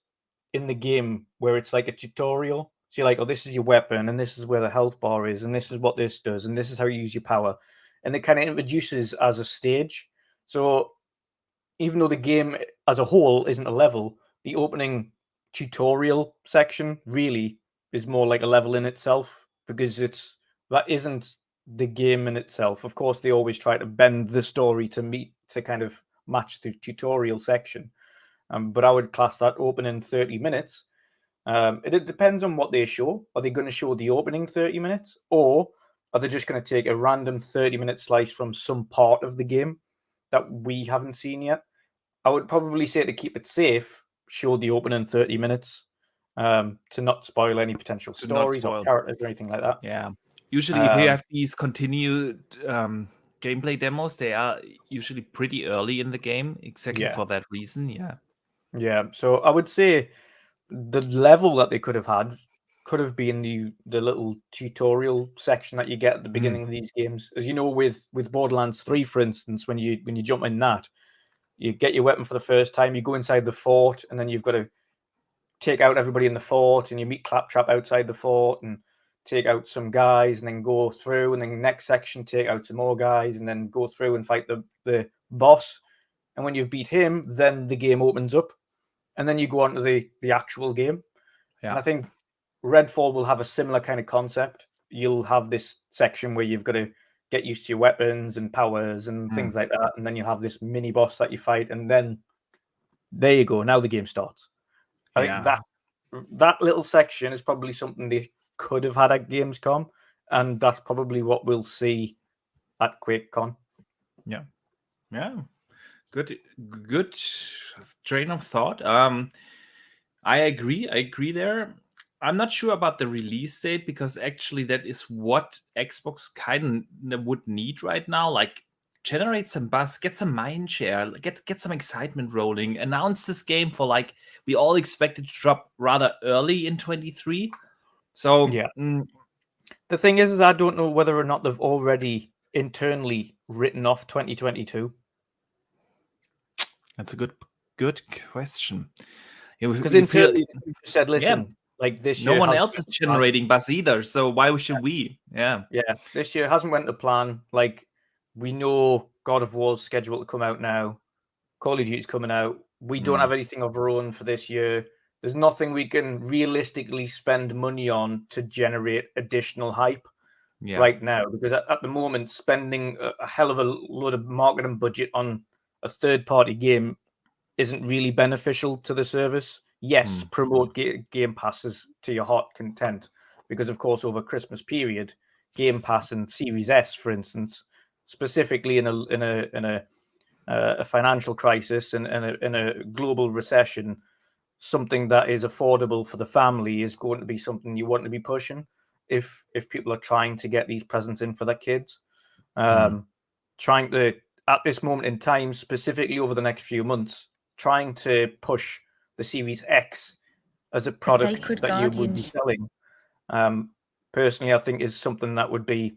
in the game where it's like a tutorial. So you're like, oh, this is your weapon, and this is where the health bar is, and this is what this does, and this is how you use your power. And it kind of introduces as a stage. So even though the game as a whole isn't a level, the opening tutorial section really is more like a level in itself, because that isn't the game in itself. Of course, they always try to bend the story to kind of match the tutorial section. But I would class that opening 30 minutes. It depends on what they show. Are they going to show the opening 30 minutes, or are they just going to take a random 30-minute slice from some part of the game that we haven't seen yet? I would probably say, to keep it safe, show the opening 30 minutes to not spoil any potential To not stories or spoil. characters or anything like that. Yeah. Usually, if you have these continued gameplay demos, they are usually pretty early in the game, exactly Yeah. for that reason. Yeah. Yeah. So I would say the level that they could have had could have been the little tutorial section that you get at the beginning of these games. As you know, with Borderlands 3, for instance, when you jump in that, you get your weapon for the first time, you go inside the fort, and then you've got to take out everybody in the fort, and you meet Claptrap outside the fort and take out some guys, and then go through, and then next section take out some more guys, and then go through and fight the boss. And when you've beat him, then the game opens up, and then you go on to the actual game. Yeah. And I think Redfall will have a similar kind of concept. You'll have this section where you've got to get used to your weapons and powers and things like that, and then you'll have this mini boss that you fight, and then there you go. Now the game starts. I think that little section is probably something they could have had at Gamescom, and that's probably what we'll see at QuakeCon. Yeah. Good train of thought. I agree there. I'm not sure about the release date, because actually that is what Xbox kind of would need right now. Like, generate some buzz, get some mind share, get some excitement rolling, announce this game for, like, we all expect it to drop rather early in 23. So Yeah. The thing is I don't know whether or not they've already internally written off 2022. That's a good question. Because internally they said, listen, like this year, no one else is generating buzz either, so why should we? Yeah, this year hasn't went to plan. Like, we know God of War's scheduled to come out now, Call of Duty's coming out. We don't have anything of our own for this year. There's nothing we can realistically spend money on to generate additional hype right now, because at the moment, spending a hell of a load of marketing budget on a third-party game isn't really beneficial to the service. Yes, promote Game Passes to your heart content, because of course over Christmas period, Game Pass and Series S, for instance, specifically in a financial crisis and in a global recession, something that is affordable for the family is going to be something you want to be pushing if people are trying to get these presents in for their kids. Trying to, at this moment in time, specifically over the next few months, trying to push the Series X as a product that you would be selling, personally, I think is something that would be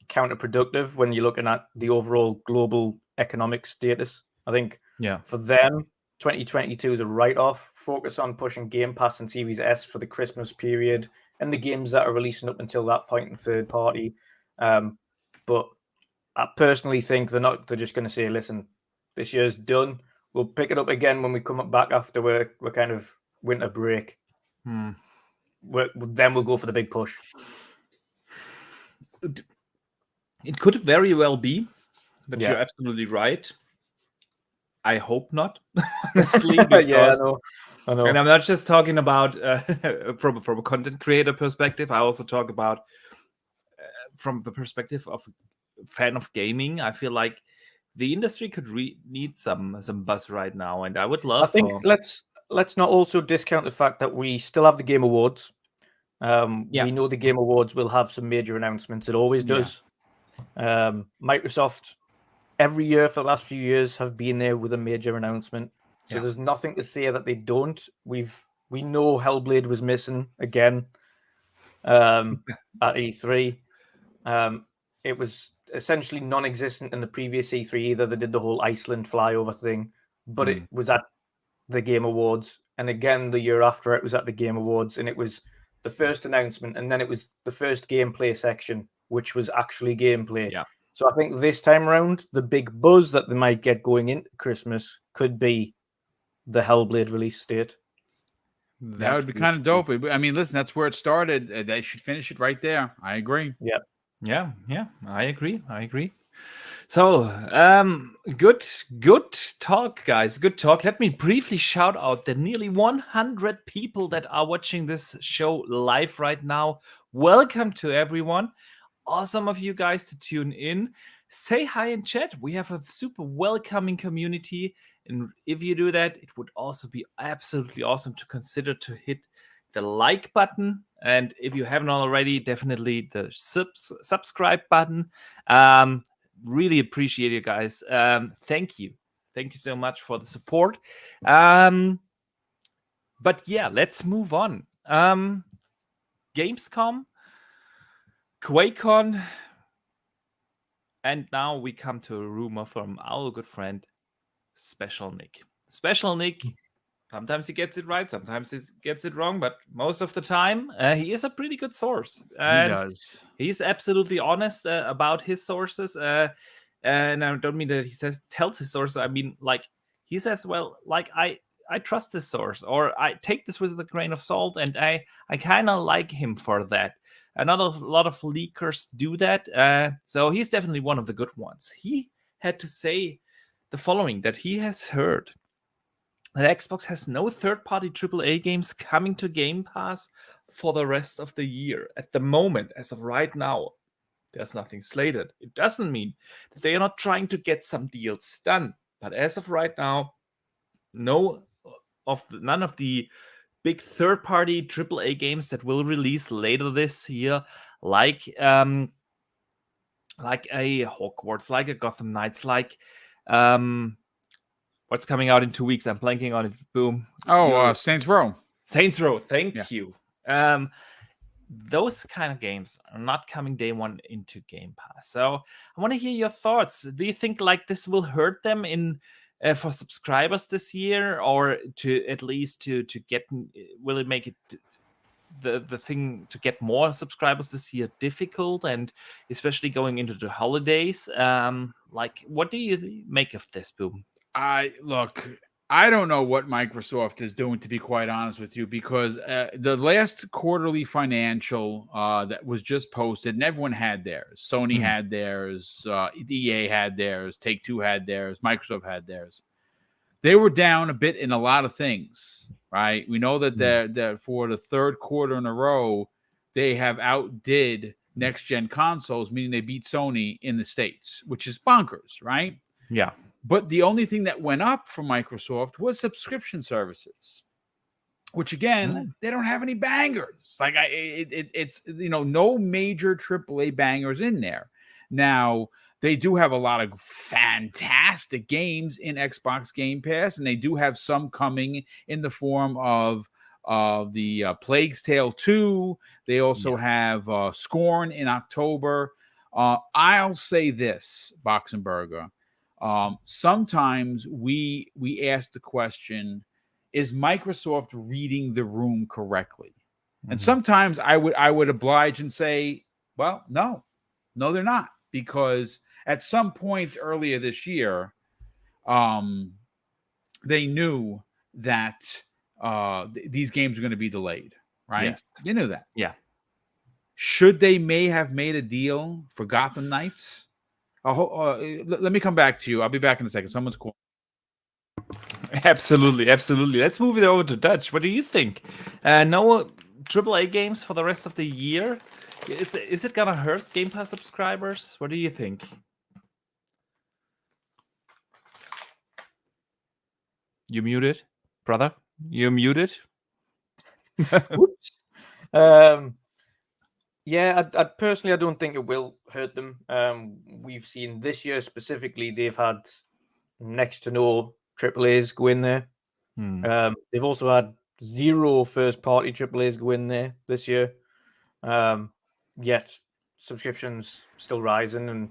counterproductive when you're looking at the overall global economic status. I think for them, 2022 is a write-off. Focus on pushing Game Pass and Series S for the Christmas period and the games that are releasing up until that point in third party. But I personally think they're just going to say, listen, this year's done. We'll pick it up again when we come back after we're kind of winter break. Then we'll go for the big push. It could very well be that you're absolutely right. I hope not, honestly. Because, I know. And I'm not just talking about from a content creator perspective. I also talk about from the perspective of a fan of gaming. I feel like the industry could need some buzz right now, and I would love. I think let's not also discount the fact that we still have the Game Awards. We know the Game Awards will have some major announcements. It always does. Microsoft, every year for the last few years, have been there with a major announcement. So there's nothing to say that they don't. We know Hellblade was missing again at E3. It was essentially non-existent in the previous E3 either. They did the whole Iceland flyover thing, but it was at the Game Awards. And again, the year after, it was at the Game Awards, and it was the first announcement, and then it was the first gameplay section, which was actually gameplay. Yeah. So I think this time around, the big buzz that they might get going into Christmas could be the Hellblade release date. That would be kind of dope. I mean, listen, that's where it started. They should finish it right there. I agree. Yeah, I agree. So, good talk, guys. Good talk. Let me briefly shout out the nearly 100 people that are watching this show live right now. Welcome to everyone. Awesome of you guys to tune in. say hi in chat. We have a super welcoming community. And if you do that, it would also be absolutely awesome to consider to hit the like button. And if you haven't already, definitely the subscribe button. Really appreciate you guys. Thank you. Thank you so much for the support. But yeah, let's move on. Gamescom, QuakeCon, and now we come to a rumor from our good friend, Special Nick. Special Nick, sometimes he gets it right, sometimes he gets it wrong, but most of the time, he is a pretty good source. And he does. He's absolutely honest about his sources. And I don't mean that he tells his sources. I mean, like, he says, well, like, I trust this source, or I take this with a grain of salt, and I kind of like him for that. And not a lot of leakers do that. So he's definitely one of the good ones. He had to say the following, that he has heard that Xbox has no third-party AAA games coming to Game Pass for the rest of the year. At the moment, as of right now, there's nothing slated. It doesn't mean that they are not trying to get some deals done. But as of right now, none of the big third-party AAA games that will release later this year, like a Hogwarts, like a Gotham Knights, like what's coming out in 2 weeks? I'm blanking on it. Boom. Saints Row. Saints Row. Thank you. Those kind of games are not coming day one into Game Pass. So I want to hear your thoughts. Do you think like this will hurt them in for subscribers this year, or to at least to get? Will it make it the thing to get more subscribers this year difficult, and especially going into the holidays? Like, what do you make of this, Boom? I don't know what Microsoft is doing, to be quite honest with you, because the last quarterly financial that was just posted, and everyone had theirs. Sony had theirs, EA had theirs, Take-Two had theirs, Microsoft had theirs. They were down a bit in a lot of things, right? We know that that for the third quarter in a row, they have outdid next-gen consoles, meaning they beat Sony in the States, which is bonkers, right? Yeah. But the only thing that went up for Microsoft was subscription services, which again, they don't have any bangers. Like it's no major AAA bangers in there. Now they do have a lot of fantastic games in Xbox Game Pass, and they do have some coming in the form of the Plague's Tale 2. They also have Scorn in October. I'll say this, Boxenberger. Sometimes we ask the question, is Microsoft reading the room correctly? And sometimes I would oblige and say, well, no, they're not, because at some point earlier this year, they knew that these games are going to be delayed, right? Yes. You knew that. Yeah. Should they may have made a deal for Gotham Knights? Let me come back to you. I'll be back in a second. Someone's calling. Absolutely. Let's move it over to Dutch. What do you think? No AAA games for the rest of the year? Is it gonna hurt Game Pass subscribers? What do you think? You muted, brother? You muted? Yeah, I personally, I don't think it will hurt them. We've seen this year specifically, they've had next to no AAAs go in there. They've also had 0 first-party AAAs go in there this year. Yet subscriptions still rising, and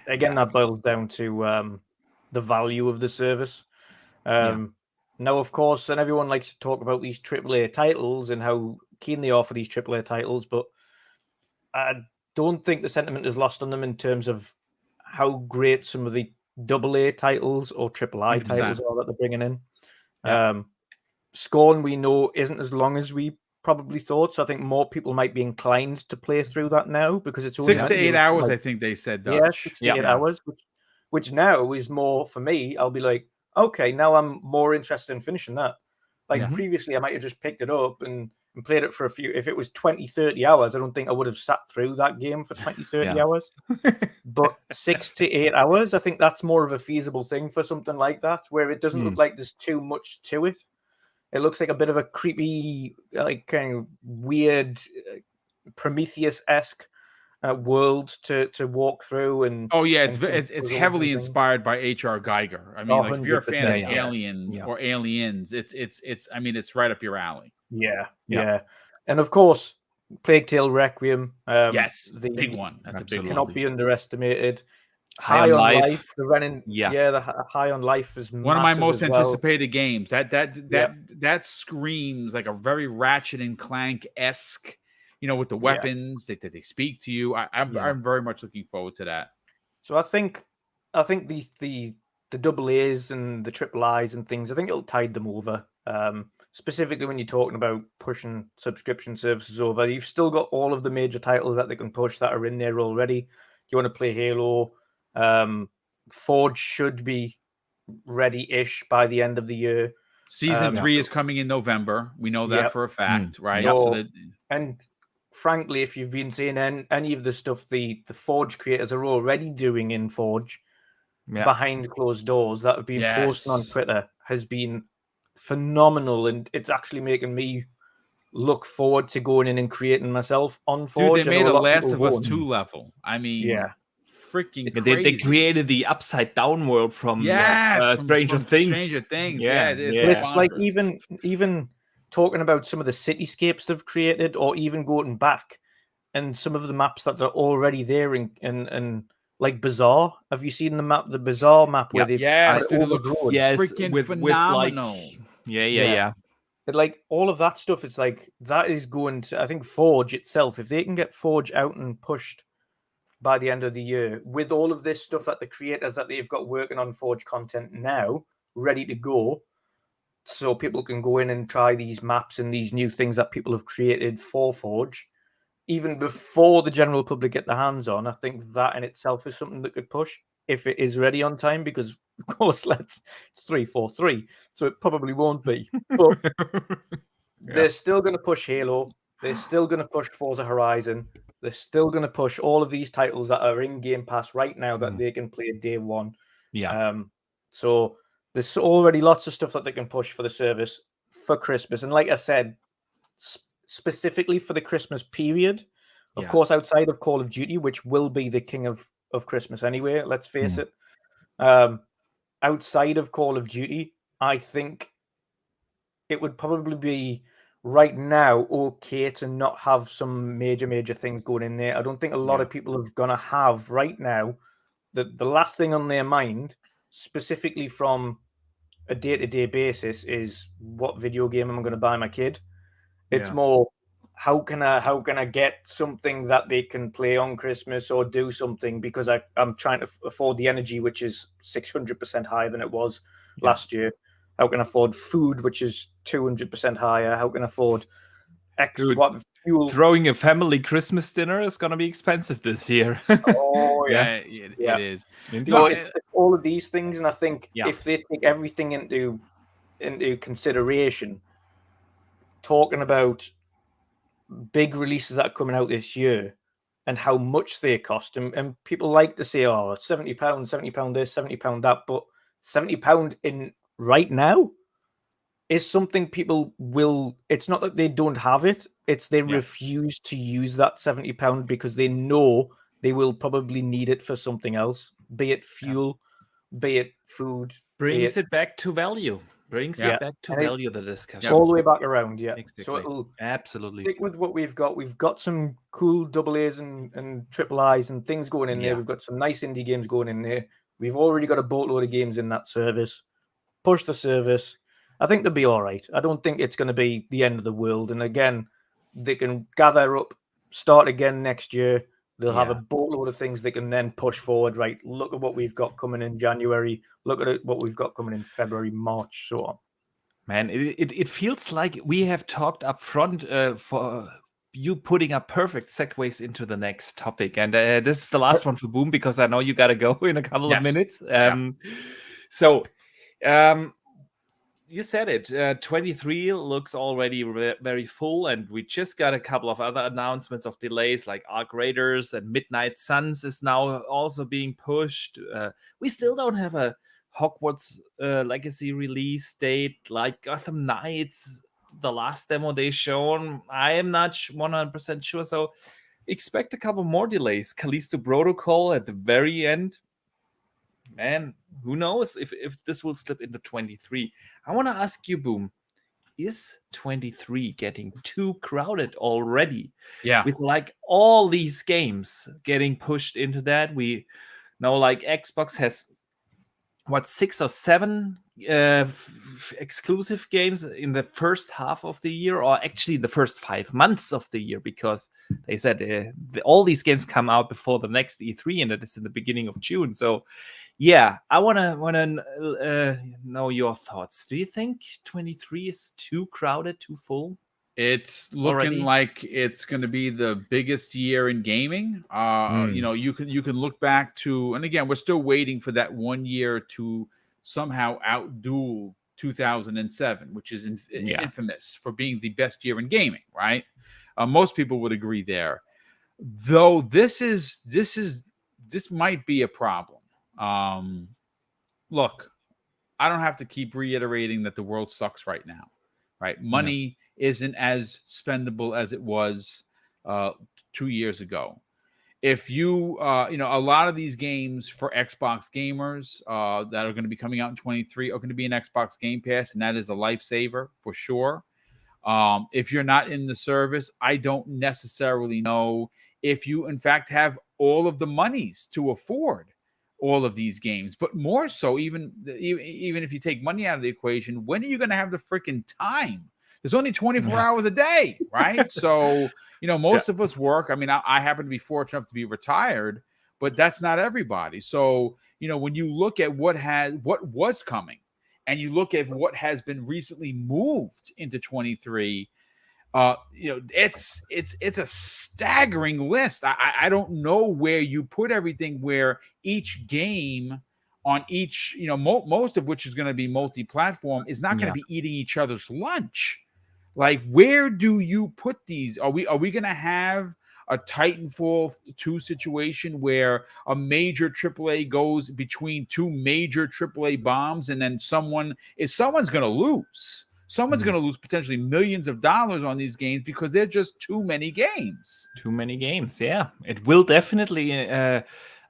again, that boils down to the value of the service. Now, of course, and everyone likes to talk about these AAA titles and how keen they are for these AAA titles, but I don't think the sentiment is lost on them in terms of how great some of the AA titles or AAA titles are that they're bringing in. Scorn, we know, isn't as long as we probably thought, so I think more people might be inclined to play through that now, because it's only 6 to 8 hours, I think they said. Yeah, 6 to 8 hours, which now is more for me. I'll be like, okay, now I'm more interested in finishing that. Like previously, I might have just picked it up and and played it for a few. If it was 20, 30 hours, I don't think I would have sat through that game for 20, 30 hours. But 6 to 8 hours, I think that's more of a feasible thing for something like that, where it doesn't look like there's too much to it. It looks like a bit of a creepy, like kind of weird Prometheus-esque world to walk through. And it's heavily inspired by H.R. Geiger. I mean, like if you're a fan of Aliens or Aliens, it's I mean, it's right up your alley. Yeah. And of course, Plague Tale Requiem. The big one. That's a big one. Cannot be underestimated. High on Life. The running, the High on Life is one of my most anticipated games. That screams like a very Ratchet and Clank-esque, with the weapons that they speak to you. I'm very much looking forward to that. So I think the double A's and the triple I's and things, I think it'll tide them over. Specifically when you're talking about pushing subscription services over, you've still got all of the major titles that they can push that are in there already. You want to play Halo, Forge should be ready-ish by the end of the year. Season 3 is coming in November. We know that for a fact, right? And frankly, if you've been seeing any of the stuff the Forge creators are already doing in Forge behind closed doors that have been posted on Twitter has been phenomenal, and it's actually making me look forward to going in and creating myself on Forge. Dude, they made a Last of Us 2 level. I mean, freaking crazy. They created the upside down world from Stranger Things. Stranger Things, It's like even talking about some of the cityscapes they've created, or even going back and some of the maps that are already there and like Bazaar. Have you seen the Bazaar map where they've freaking with phenomenal. Like all of that stuff, it's like that is going to, I think, Forge itself, if they can get Forge out and pushed by the end of the year with all of this stuff that the creators that they've got working on Forge content now ready to go, so people can go in and try these maps and these new things that people have created for Forge even before the general public get their hands on. I think that in itself is something that could push if it is ready on time, because of course it's 343, so it probably won't be, but they're still going to push Halo, they're still going to push Forza Horizon, they're still going to push all of these titles that are in Game Pass right now that they can play day one. So there's already lots of stuff that they can push for the service for Christmas. And like I said, specifically for the Christmas period, of course, outside of Call of Duty, which will be the king of Christmas anyway, let's face it. Outside of Call of Duty, I think it would probably be right now okay to not have some major things going in there. I don't think a lot of people are going to have right now the last thing on their mind, specifically from a day-to-day basis, is what video game am I going to buy my kid. It's more, how can I get something that they can play on Christmas, or do something, because I'm trying to afford the energy, which is 600% higher than it was last year. How can I afford food, which is 200% higher? How can I afford fuel? Throwing a family Christmas dinner is going to be expensive this year. It is. No, it's all of these things, and I think if they take everything into consideration, talking about big releases that are coming out this year and how much they cost, and people like to say, £70, £70 this, £70 that, but £70 in right now is something people will. It's not that they don't have it, it's they refuse to use that £70 because they know they will probably need it for something else, be it fuel, be it food. Brings it back to value. Brings it back to value, the discussion. All the way back around, Exactly. So it'll absolutely stick with what we've got. We've got some cool double A's and triple I's and things going in there. We've got some nice indie games going in there. We've already got a boatload of games in that service. Push the service. I think they'll be all right. I don't think it's going to be the end of the world. And again, they can gather up, start again next year. They'll have a boatload of things they can then push forward. Right, look at what we've got coming in January. Look at what we've got coming in February, March, so on. Man, it feels like we have talked up front for you putting up perfect segues into the next topic. And this is the last one for Boom, because I know you got to go in a couple of minutes. you said it. 23 looks already very full, and we just got a couple of other announcements of delays, like Arc Raiders and Midnight Suns is now also being pushed. We still don't have a Hogwarts Legacy release date, like Gotham Knights. The last demo they shown, I am not 100% sure. So expect a couple more delays. Callisto Protocol at the very end. Man, who knows if this will slip into 23. I want to ask you, Boom, is 23 getting too crowded already? Yeah. With like all these games getting pushed into that. We know like Xbox has what 6 or 7 exclusive games in the first half of the year, or actually the first 5 months of the year, because they said all these games come out before the next E3, and it is in the beginning of June. So yeah, I wanna know your thoughts. Do you think 23 is too crowded, too full? It's looking Already? like it's going to be the biggest year in gaming. You know, you can look back to, and again, we're still waiting for that 1 year to somehow outduel 2007, which is Yeah. infamous for being the best year in gaming, right? Most people would agree there. Though this might be a problem. Look, I don't have to keep reiterating that the world sucks right now, right? Money isn't as spendable as it was 2 years ago. If you, you know, a lot of these games for Xbox gamers that are going to be coming out in 23 are going to be an Xbox Game Pass, and that is a lifesaver for sure. If you're not in the service, I don't necessarily know if you, in fact, have all of the monies to afford all of these games. But more so, even if you take money out of the equation, when are you going to have the freaking time? There's only 24 hours a day, right? So, you know, most of us work. I mean, I happen to be fortunate enough to be retired, but that's not everybody. So, you know, when you look at what was coming, and you look at what has been recently moved into 23, you know, it's a staggering list. I don't know where you put everything, where each game on each, you know, most of which is going to be multi-platform, is not going to be eating each other's lunch. Like, where do you put these? Are we going to have a Titanfall 2 situation where a major AAA goes between two major AAA bombs, and then someone's going to lose. Someone's going to lose potentially millions of dollars on these games because they're just too many games. Too many games, yeah. It will definitely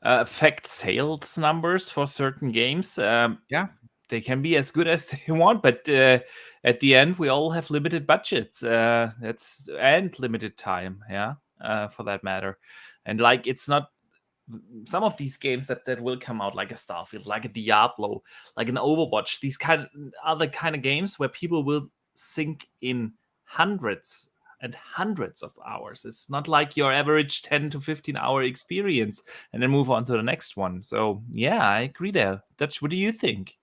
affect sales numbers for certain games. Yeah. They can be as good as they want, but at the end, we all have limited budgets. And limited time, for that matter. And like, it's not some of these games that will come out, like a Starfield, like a Diablo, like an Overwatch. These other kind of games where people will sink in hundreds and hundreds of hours. It's not like your average 10 to 15 hour experience and then move on to the next one. So yeah, I agree there. Dutch, what do you think?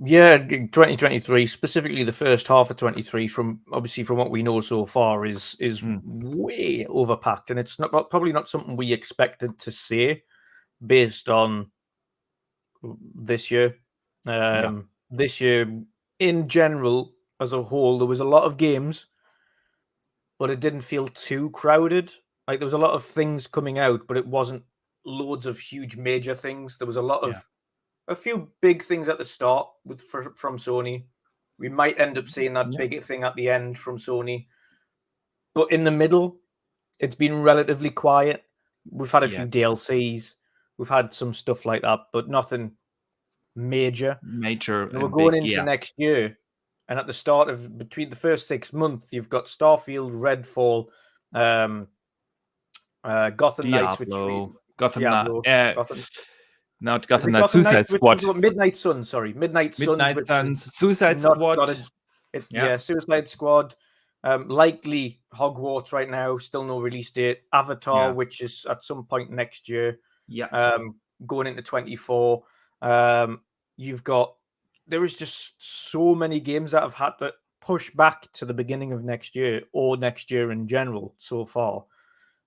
Yeah, 2023, specifically the first half of 23, from what we know so far, is way overpacked, and it's probably not something we expected to see based on this year. This year, in general, as a whole, there was a lot of games, but it didn't feel too crowded. Like, there was a lot of things coming out, but it wasn't loads of huge major things. There was a lot of a few big things at the start from Sony. We might end up seeing that big thing at the end from Sony. But in the middle, it's been relatively quiet. We've had a few DLCs. We've had some stuff like that, but nothing major. And we're going into next year. And at the start of, between the first 6 months, you've got Starfield, Redfall, Gotham Knights, Not Gotham Knights, Suicide Squad. Midnight Suns, sorry. Midnight Suns, Suicide Squad. Suicide Squad. Likely Hogwarts right now, still no release date. Avatar, which is at some point next year. Going into 24. There is just so many games that have had to push back to the beginning of next year, or next year in general so far,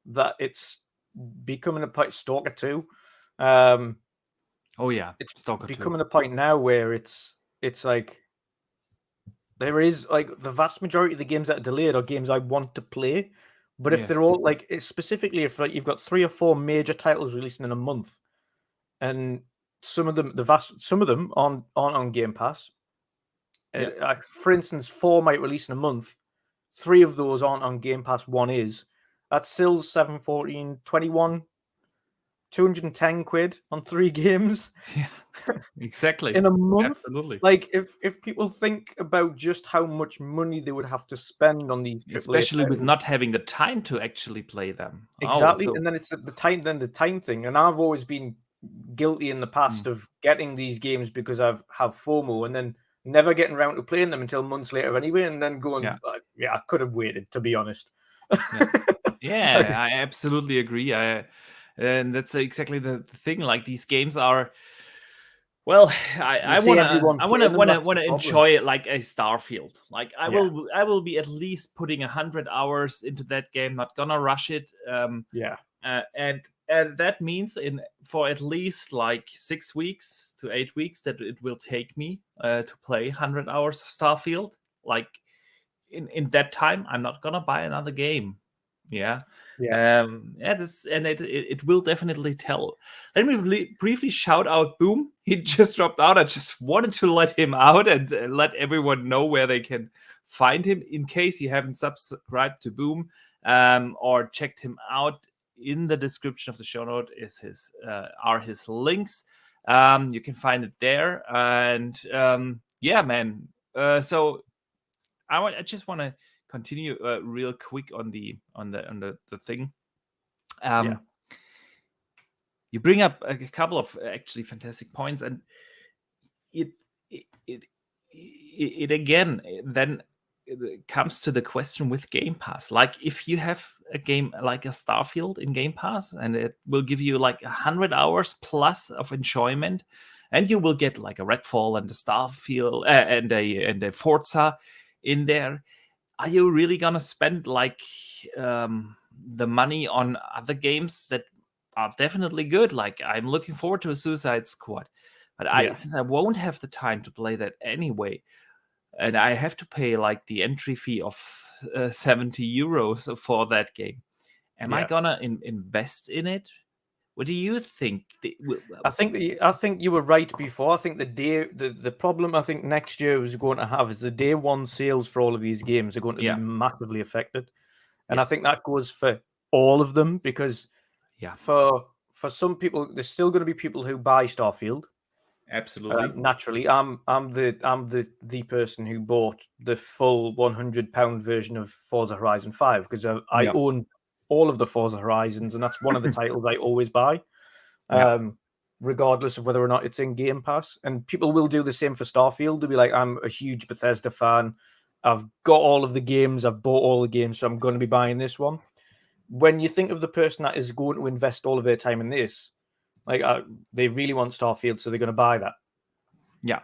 that it's becoming a point. Stalker 2. It's becoming a point now where it's like there is like the vast majority of the games that are delayed are games I want to play. But if they're Yes. all like specifically if like you've got 3 or 4 major titles releasing in a month, and some of them aren't on Game Pass. Yeah. For instance, 4 might release in a month. 3 of those aren't on Game Pass. 1 is. That's still 7, 14, 21, 210 quid on 3 games. Yeah. Exactly. In a month. Absolutely. Like if people think about just how much money they would have to spend on these AAA Especially with titles. not having the time to actually play them. Exactly. Oh, so And then it's the time thing. And I've always been guilty in the past of getting these games because I've have FOMO and then never getting around to playing them until months later anyway, and then going, Yeah. I could have waited, to be honest. yeah, I absolutely agree. And that's exactly the thing. Like these games are, well, I see everyone playing them, that's the wanna problem. enjoy it like a Starfield. Like I Yeah. will be at least putting 100 hours into that game. Not gonna rush it. Yeah. And that means for at least like 6 weeks to 8 weeks that it will take me to play 100 hours of Starfield. Like in that time, I'm not gonna buy another game. Yeah. This, and it will definitely tell. Let me briefly shout out Boom. He just dropped out. I just wanted to let him out and let everyone know where they can find him in case you haven't subscribed to Boom or checked him out. In the description of the show note are his links. You can find it there. And yeah, man. So I just want to continue real quick on the thing. You bring up a couple of actually fantastic points, and it again then it comes to the question with Game Pass. Like if you have a game like a Starfield in Game Pass, and it will give you like 100 hours plus of enjoyment, and you will get like a Redfall and a Starfield and a Forza in there. Are you really gonna spend like the money on other games that are definitely good? Like I'm looking forward to a Suicide Squad, but since I won't have the time to play that anyway, and I have to pay like the entry fee of 70 euros for that game, am I gonna invest in it? What do you think? I think you were right before. I think the problem I think next year is going to have is the day one sales for all of these games are going to be massively affected, and I think that goes for all of them because for some people there's still going to be people who buy Starfield. Absolutely. Naturally, I'm the person who bought the full £100 version of Forza Horizon 5 because I own all of the Forza Horizons, and that's one of the titles I always buy. Regardless of whether or not it's in Game Pass. And people will do the same for Starfield. They'll be like, I'm a huge Bethesda fan. I've got all of the games. I've bought all the games, so I'm going to be buying this one. When you think of the person that is going to invest all of their time in this, like they really want Starfield, so they're going to buy that. Yeah.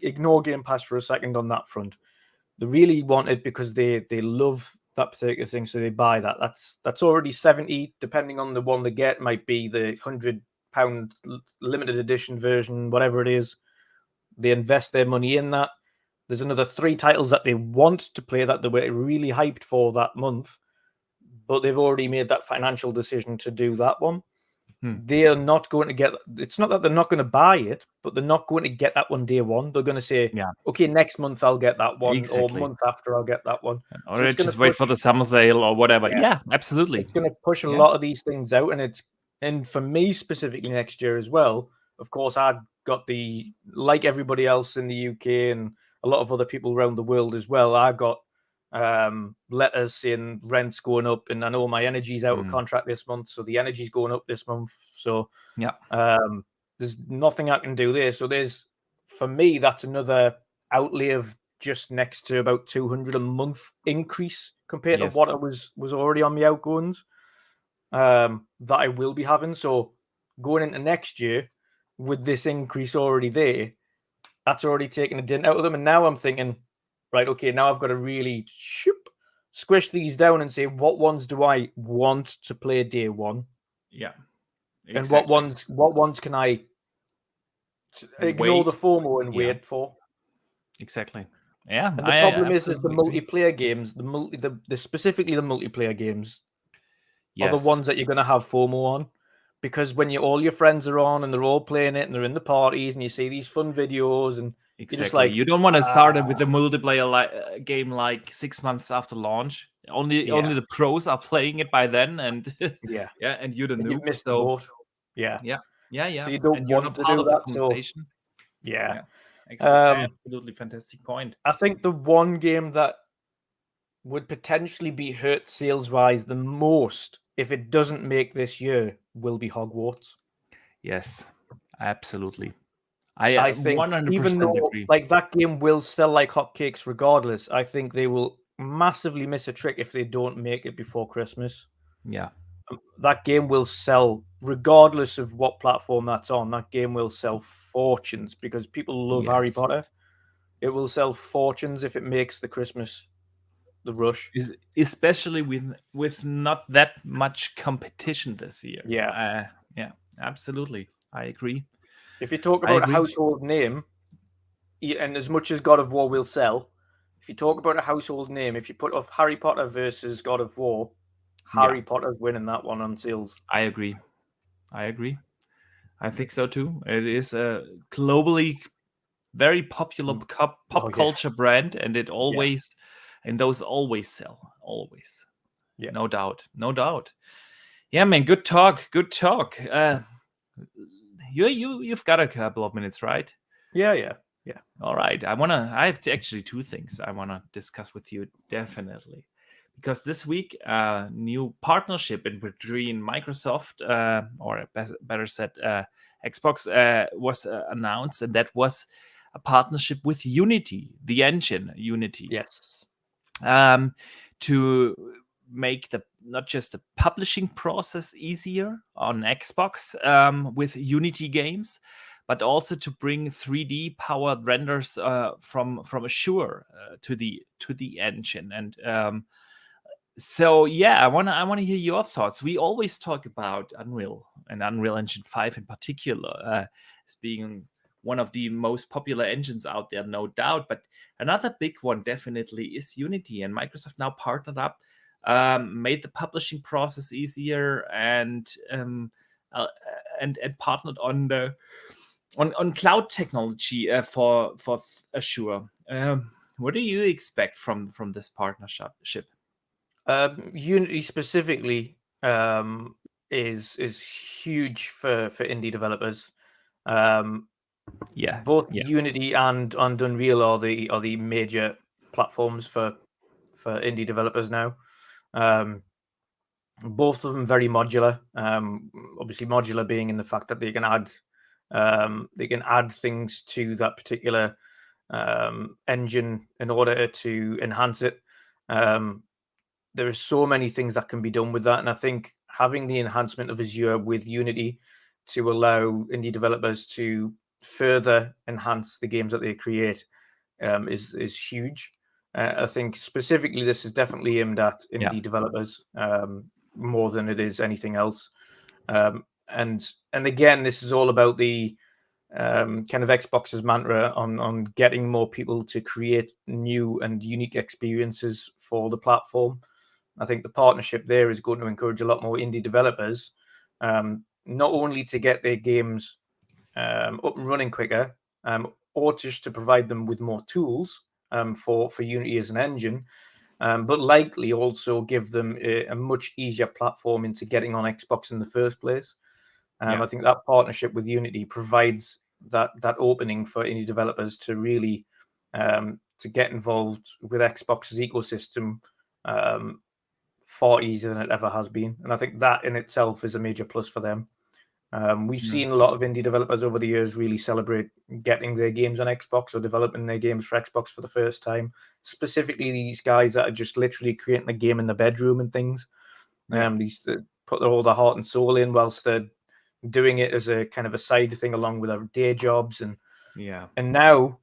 Ignore Game Pass for a second on that front. They really want it because they love that particular thing, so they buy that. That's already 70, depending on the one they get, might be the £100 limited edition version, whatever it is. They invest their money in that. There's another 3 titles that they want to play that they were really hyped for that month, but they've already made that financial decision to do that one. They are not going to get. It's not that they're not going to buy it, but they're not going to get that one day one. They're going to say, "Okay, next month I'll get that one, or month after I'll get that one." Or so just wait for the summer sale or whatever. Yeah, absolutely. It's going to push a lot of these things out, and for me specifically next year as well. Of course, I got like everybody else in the UK and a lot of other people around the world as well. I got letters saying rent's going up, and I know my energy's out of contract this month, so the energy's going up this month. So there's nothing I can do there. So for me, that's another outlay of just next to about 200 a month increase compared to what I was already on the outgoings that I will be having. So going into next year with this increase already there, that's already taken a dent out of them. And now I'm thinking, right, okay, now I've got to really squish these down and say, what ones do I want to play day one? Yeah. Exactly. And what ones can I ignore the FOMO and wait for? Exactly. Yeah, And the I problem is the absolutely agree. multiplayer games, the specifically the multiplayer games are the Yes, ones that you're going to have FOMO on, because when all your friends are on and they're all playing it and they're in the parties and you see these fun videos and you're just exactly. like, You don't want to start it with a multiplayer game like 6 months after launch. Only Yeah. the pros are playing it by then, and yeah, yeah, and you're the and you've noob. missed the So boat. Yeah, yeah, yeah, so yeah, you don't and you're want not to part do of the that. So conversation. yeah, Yeah, um, absolutely fantastic point. I think the one game that would potentially be hurt sales wise the most if it doesn't make this year will be Hogwarts. Yes, absolutely. I I think even 100% though agree. like that game will sell like hotcakes regardless, I think they will massively miss a trick if they don't make it before Christmas. Yeah. That game will sell regardless of what platform that's on. That game will sell fortunes because people love Harry Yes. Potter. It will sell fortunes if it makes the rush. Especially with not that much competition this year. Yeah. Yeah, absolutely. I agree. If you talk I about a agree. household name, and as much as God of War will sell, if you talk about a household name, if you put off Harry Potter versus God of War, Yeah, Harry Potter's winning that one on sales. I agree. I agree. I think so too. It is a globally very popular pop Oh yeah, culture brand, and yeah, those always sell. Always. yeah, No doubt. No doubt. Yeah, man, good talk. Good talk. You've got a couple of minutes, right? yeah. All right. I have actually two things I wanna discuss with you, definitely. Because this week, new partnership in between Microsoft, or better said, Xbox, was announced, and that was a partnership with Unity, the engine Unity, Yes. to make not just the publishing process easier on Xbox with Unity games, but also to bring 3D powered renders from Azure to the engine. And so yeah, I wanna hear your thoughts. We always talk about Unreal and Unreal Engine 5 in particular as being one of the most popular engines out there, no doubt. But another big one definitely is Unity, and Microsoft now partnered up, made the publishing process easier, and uh, and partnered on the on cloud technology for Azure. What do you expect from this partnership? Unity specifically is huge for indie developers. Yeah, Both yeah, Unity and Unreal are the major platforms for indie developers now. Both of them very modular. Obviously, modular being in the fact that they can add things to that particular engine in order to enhance it. There are so many things that can be done with that, and I think having the enhancement of Azure with Unity to allow indie developers to further enhance the games that they create is huge. I think specifically this is definitely aimed at yeah, indie developers more than it is anything else. And again, this is all about the kind of Xbox's mantra on getting more people to create new and unique experiences for the platform. I think the partnership there is going to encourage a lot more indie developers, not only to get their games up and running quicker, or just to provide them with more tools for Unity as an engine, but likely also give them a much easier platform into getting on Xbox in the first place. yeah, I think that partnership with Unity provides that opening for indie developers to really to get involved with Xbox's ecosystem far easier than it ever has been. And I think that in itself is a major plus for them. We've mm, seen a lot of indie developers over the years really celebrate getting their games on Xbox or developing their games for Xbox for the first time. Specifically, these guys that are just literally creating a game in the bedroom and things. yeah, These put all their heart and soul in whilst they're doing it as a kind of a side thing along with their day jobs, yeah, and now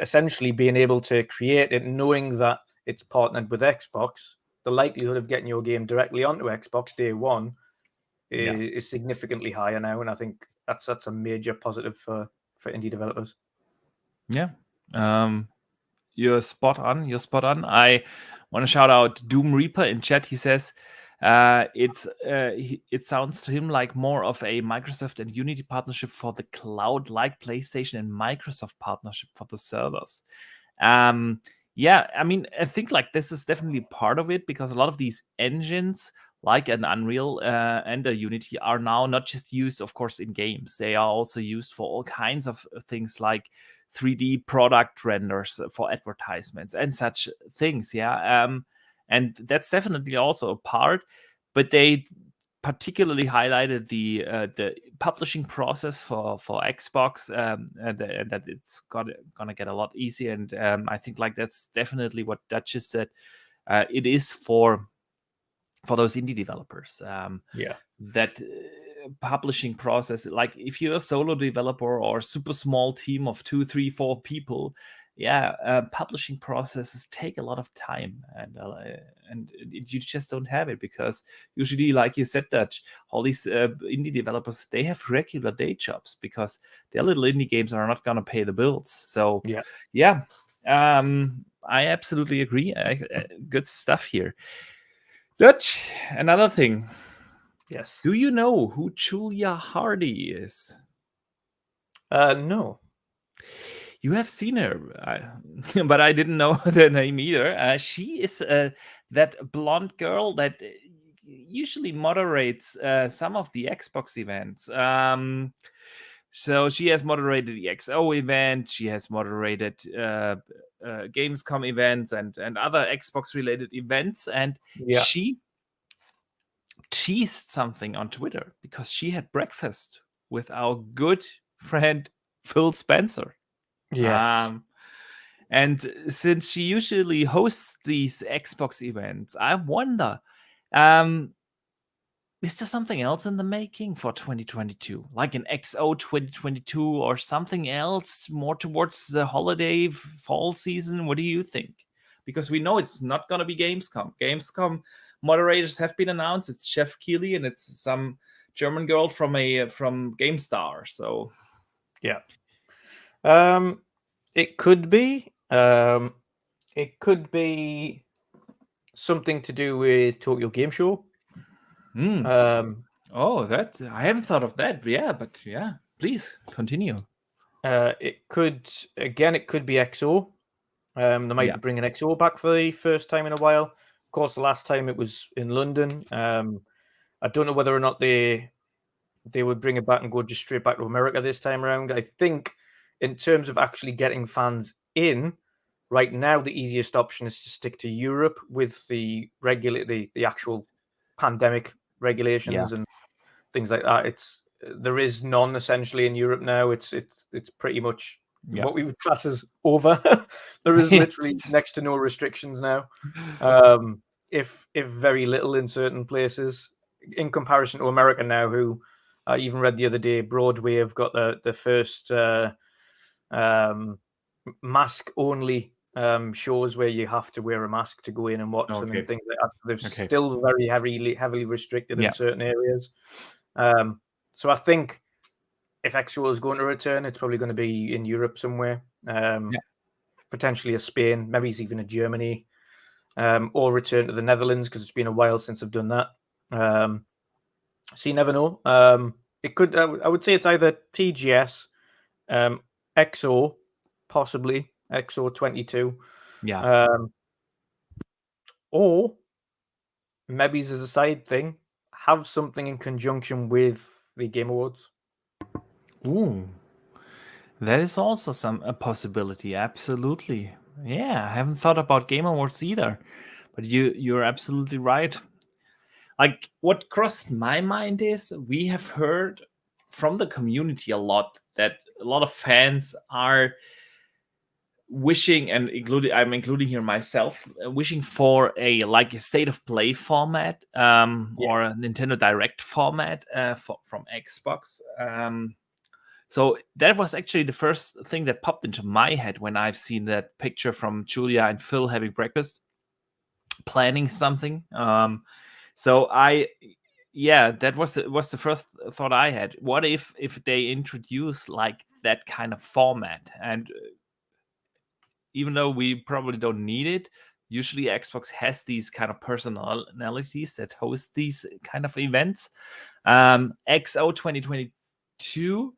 essentially being able to create it, knowing that it's partnered with Xbox, the likelihood of getting your game directly onto Xbox day one yeah. is significantly higher now, and I think that's a major positive for indie developers. Yeah. Um, You're spot on. You're spot on. I want to shout out Doom Reaper in chat. He says it sounds to him like more of a Microsoft and Unity partnership for the cloud, like PlayStation and Microsoft partnership for the servers. Yeah, I mean, I think like this is definitely part of it, because a lot of these engines, like an Unreal and a Unity, are now not just used, of course, in games. They are also used for all kinds of things, like 3D product renders for advertisements and such things. Yeah, and that's definitely also a part. But they particularly highlighted the publishing process for Xbox, and that it's gonna get a lot easier. And I think like that's definitely what Dutch just said. It is for those indie developers. Yeah. That publishing process, like if you're a solo developer or a super small team of 2, 3, 4 people, publishing processes take a lot of time, and you just don't have it, because usually, like you said, Dutch, all these indie developers, they have regular day jobs, because their little indie games are not gonna pay the bills. So I absolutely agree. Good stuff here. Dutch, another thing. Yes. Do you know who Julia Hardy is? No. You have seen her, but I didn't know the name either. She is that blonde girl that usually moderates some of the Xbox events. So she has moderated the XO event. She has moderated Gamescom events and other Xbox-related events. And she teased something on Twitter, because she had breakfast with our good friend Phil Spencer. Yes. And since she usually hosts these Xbox events, I wonder, is there something else in the making for 2022? Like an XO 2022 or something else more towards the holiday fall season? What do you think? Because we know it's not going to be Gamescom. Gamescom moderators have been announced. It's Chef Keely and it's some German girl from GameStar. So yeah. It could be. It could be something to do with Tokyo Game Show. That I haven't thought of that. Yeah, but yeah, please continue. It could be XO. They might be bringing XO back for the first time in a while. Of course, the last time it was in London. I don't know whether or not they would bring it back and go just straight back to America this time around. I think in terms of actually getting fans in, right now the easiest option is to stick to Europe with the actual pandemic regulations and things like that. There is none essentially in Europe now. It's pretty much what we would class as over. There is literally next to no restrictions now. If very little in certain places, in comparison to America now, who I even read the other day, Broadway have got the first mask only shows where you have to wear a mask to go in and watch them and things like that. They're still very heavily restricted in certain areas. So I think if XO is going to return, it's probably going to be in Europe somewhere. Potentially a Spain, maybe it's even a Germany, or return to the Netherlands, because it's been a while since I've done that. So you never know. It could. I would say it's either TGS, XO, possibly XO 22. Or maybe as a side thing, have something in conjunction with the Game Awards. Ooh, that is also a possibility. Absolutely. Yeah, I haven't thought about Game Awards either, but you're absolutely right. Like, what crossed my mind is we have heard from the community a lot that a lot of fans are wishing, and I'm including here myself, wishing for a state of play format, or a Nintendo Direct format from Xbox. So that was actually the first thing that popped into my head when I've seen that picture from Julia and Phil having breakfast, planning something. So that was the first thought I had. What if they introduce like that kind of format? And even though we probably don't need it, usually Xbox has these kind of personalities that host these kind of events. XO 2022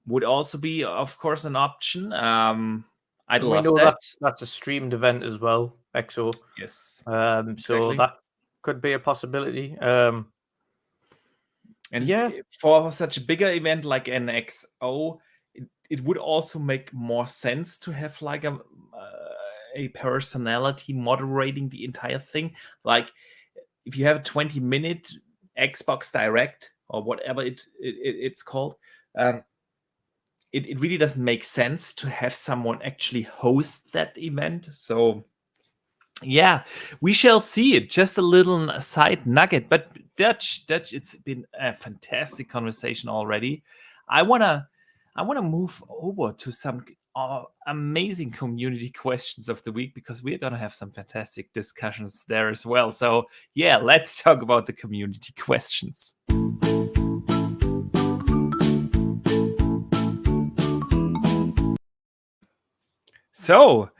would also be, of course, an option. I'd we love know that. that's a streamed event as well, XO. Yes. So Exactly. that could be a possibility. And yeah, for such a bigger event like an XO, it would also make more sense to have like a personality moderating the entire thing. Like if you have a 20-minute Xbox Direct or whatever it's called, it really doesn't make sense to have someone actually host that event. So yeah, we shall see it. Just a little side nugget, but Dutch, it's been a fantastic conversation already. I wanna move over to some amazing community questions of the week, because we're gonna have some fantastic discussions there as well. So yeah, let's talk about the community questions. So,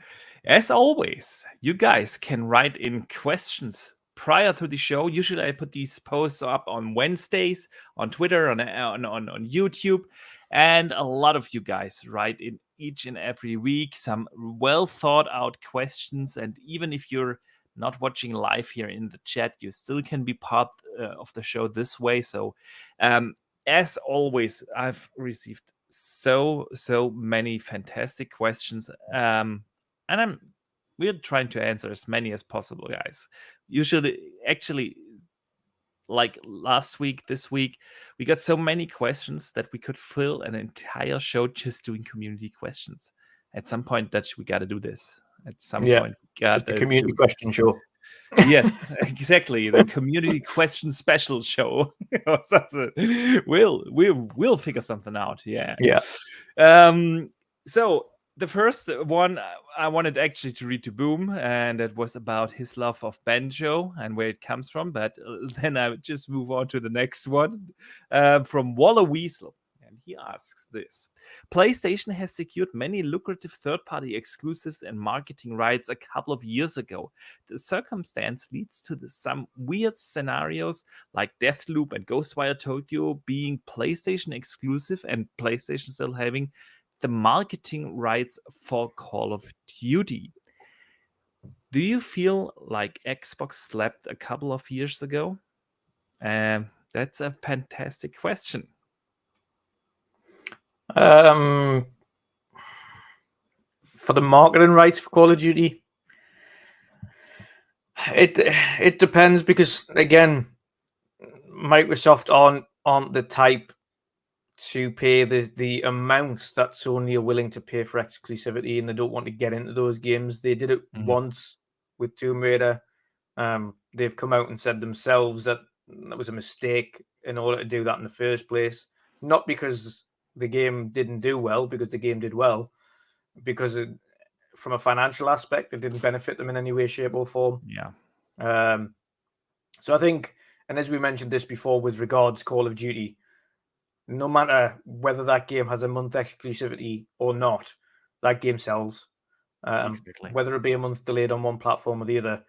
as always, you guys can write in questions prior to the show. Usually I put these posts up on Wednesdays on Twitter, on YouTube, and a lot of you guys write in each and every week some well thought out questions. And even if you're not watching live here in the chat, you still can be part of the show this way. So as always, I've received so many fantastic questions, and we're trying to answer as many as possible, guys. Usually, actually, like last week, this week, we got so many questions that we could fill an entire show just doing community questions. At some point, Dutch, we got to do this. At some point, we got just the community question show. Yes, exactly. The community question special show or something. We'll figure something out. Yeah. So the first one I wanted actually to read to Boom, and it was about his love of banjo and where it comes from. But then I would just move on to the next one from Waller Weasel. And he asks this: PlayStation has secured many lucrative third-party exclusives and marketing rights a couple of years ago. The circumstance leads to some weird scenarios like Deathloop and Ghostwire Tokyo being PlayStation exclusive and PlayStation still having the marketing rights for Call of Duty. Do you feel like Xbox slept a couple of years ago? That's a fantastic question. For the marketing rights for Call of Duty, it depends, because again, Microsoft aren't the type to pay the amounts that Sony are willing to pay for exclusivity, and they don't want to get into those games. They did it once with Tomb Raider. They've come out and said themselves that was a mistake in order to do that in the first place. Not because the game didn't do well, because the game did well, because from a financial aspect, it didn't benefit them in any way, shape, or form. Yeah. So I think, and as we mentioned this before with regards Call of Duty, no matter whether that game has a month exclusivity or not, that game sells. Exactly. Whether it be a month delayed on one platform or the other,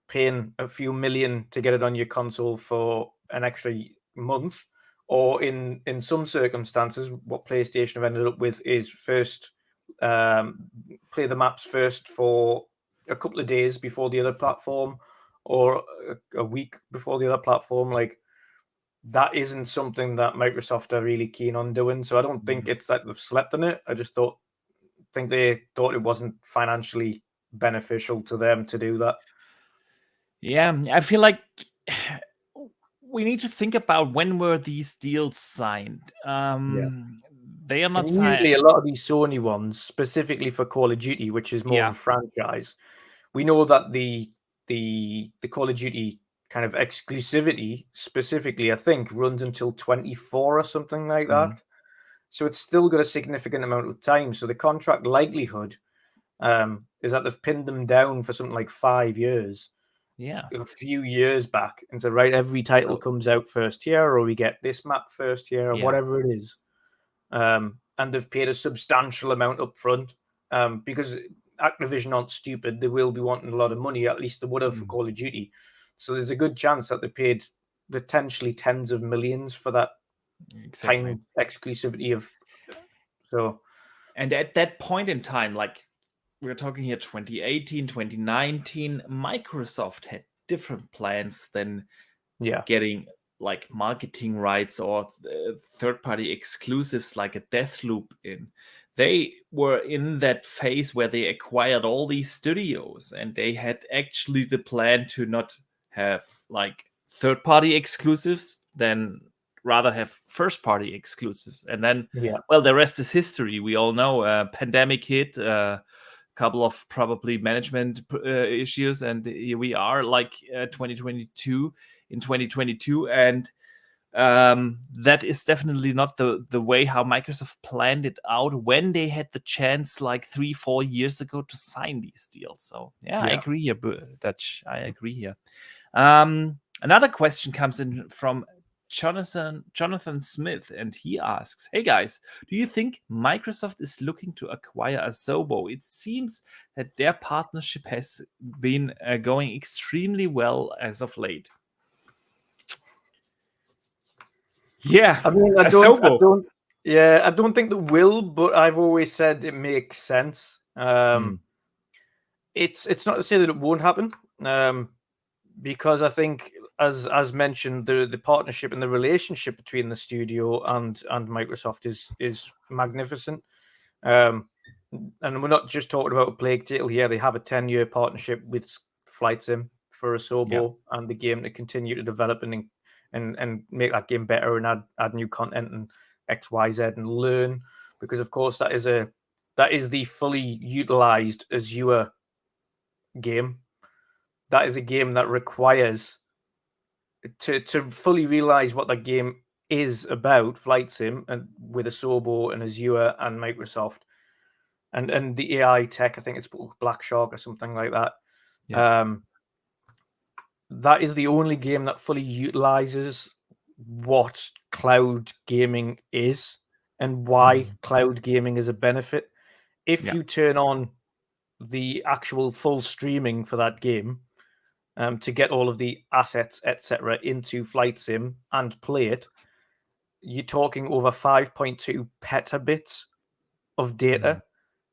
paying a few million to get it on your console for an extra month, or in some circumstances, what PlayStation have ended up with is first play the maps first for a couple of days before the other platform, or a week before the other platform. Like, that isn't something that Microsoft are really keen on doing. So I don't think it's that they've slept on it. I just think they thought it wasn't financially beneficial to them to do that. Yeah, I feel like we need to think about when were these deals signed. They are not signed. Usually, a lot of these Sony ones, specifically for Call of Duty, which is more of a franchise, we know that the Call of Duty kind of exclusivity, specifically, I think, runs until 24 or something like that. So it's still got a significant amount of time. So the contract likelihood is that they've pinned them down for something like 5 years. Yeah. A few years back, and so right, every title comes out first year, or we get this map first year, or whatever it is. And they've paid a substantial amount up front, because Activision aren't stupid. They will be wanting a lot of money. At least they would have for Call of Duty. So there's a good chance that they paid potentially tens of millions for that time exclusivity of. So, and at that point in time, like we're talking here 2018, 2019, Microsoft had different plans than getting like marketing rights or third-party exclusives like a Deathloop in. They were in that phase where they acquired all these studios, and they had actually the plan to not have like third-party exclusives, then rather have first-party exclusives. And then, well, the rest is history. We all know pandemic hit, couple of probably management issues, and here we are like 2022 in 2022, and that is definitely not the way how Microsoft planned it out when they had the chance like 3-4 years ago to sign these deals. So I agree here, Dutch. I agree here. Another question comes in from Jonathan Smith, and he asks, hey guys, do you think Microsoft is looking to acquire Asobo? It seems that their partnership has been going extremely well as of late. Yeah, I mean, I don't think they will, but I've always said it makes sense. It's not to say that it won't happen, because I think, as mentioned, the partnership and the relationship between the studio and Microsoft is magnificent. And we're not just talking about a Plague Tale here. They have a 10-year partnership with Flight Sim for Asobo and the game to continue to develop and make that game better and add new content and XYZ and learn, because of course that is the fully utilized Azure game. That is a game that requires to fully realize what that game is about, Flight Sim, and with Asobo and Azure and Microsoft and the AI tech. I think it's Black Shark or something like that. That is the only game that fully utilizes what cloud gaming is and why cloud gaming is a benefit. If you turn on the actual full streaming for that game to get all of the assets, etc., into Flight Sim and play it, you're talking over 5.2 petabits of data,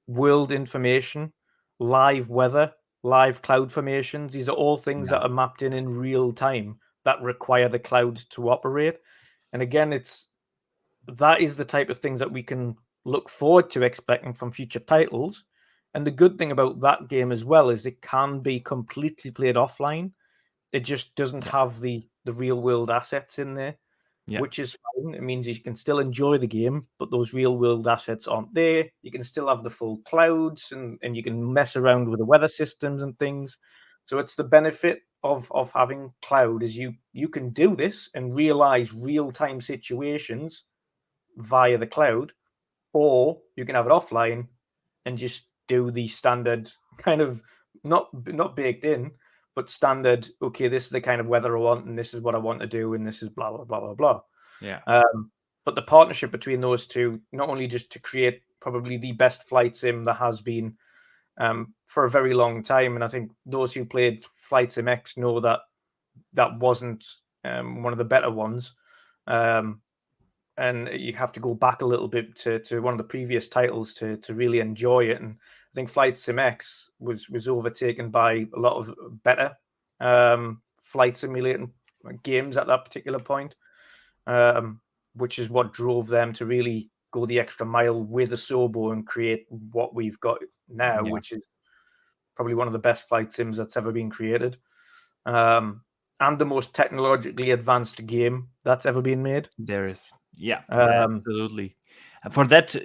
world information, live weather, live cloud formations. These are all things that are mapped in real time that require the cloud to operate. And again, that is the type of things that we can look forward to expecting from future titles. And the good thing about that game as well is it can be completely played offline. It just doesn't have the real world assets in there, which is fine. It means you can still enjoy the game, but those real world assets aren't there. You can still have the full clouds and you can mess around with the weather systems and things. So it's the benefit of having cloud is you can do this and realize real-time situations via the cloud, or you can have it offline and just do the standard kind of not baked in, but standard, okay, this is the kind of weather I want, and this is what I want to do, and this is blah, blah, blah, blah, blah. Yeah. But the partnership between those two, not only just to create probably the best Flight Sim there has been for a very long time, and I think those who played Flight Sim X know that wasn't one of the better ones. And you have to go back a little bit to one of the previous titles to really enjoy it. And I think Flight Sim X was overtaken by a lot of better flight simulating games at that particular point, which is what drove them to really go the extra mile with Asobo and create what we've got now, which is probably one of the best flight sims that's ever been created. And the most technologically advanced game that's ever been made. There is. Yeah, absolutely. For that,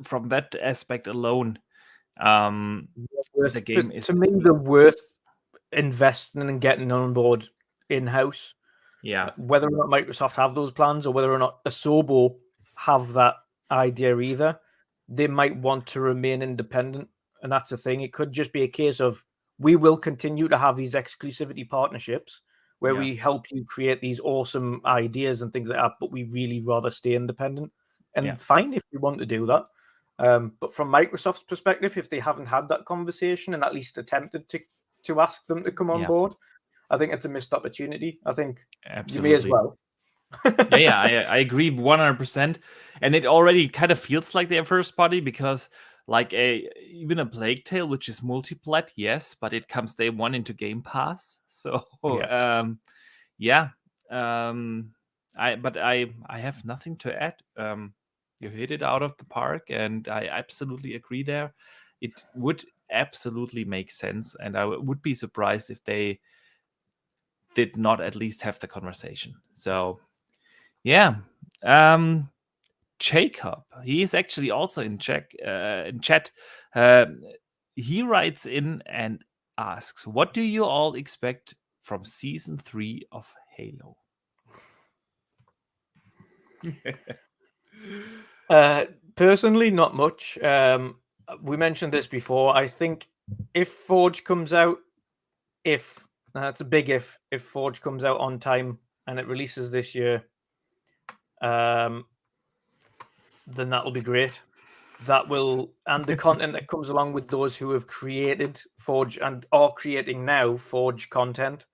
from that aspect alone, the game is, to me, the worth investing and getting on board in-house. Yeah. Whether or not Microsoft have those plans or whether or not Asobo have that idea either, they might want to remain independent. And that's the thing. It could just be a case of we will continue to have these exclusivity partnerships where we help you create these awesome ideas and things like that, but we really rather stay independent. And fine if you want to do that. But from Microsoft's perspective, if they haven't had that conversation and at least attempted to ask them to come on board, I think it's a missed opportunity. I think Absolutely. you may as well. Yeah, I agree 100%. And it already kind of feels like their first party because, like, even a Plague Tale, which is multiplat, yes, but it comes day one into Game Pass. So, Yeah. I have nothing to add. You hit it out of the park, and I absolutely agree there. It would absolutely make sense, and I would be surprised if they did not at least have the conversation. So, yeah. Jacob, he is actually also in chat. He writes in and asks, "What do you all expect from season 3 of Halo?" Personally, not much. We mentioned this before. I think if Forge comes out, that's a big if Forge comes out on time and it releases this year, then that'll be great. That will, and the content that comes along with those who have created Forge and are creating now Forge content,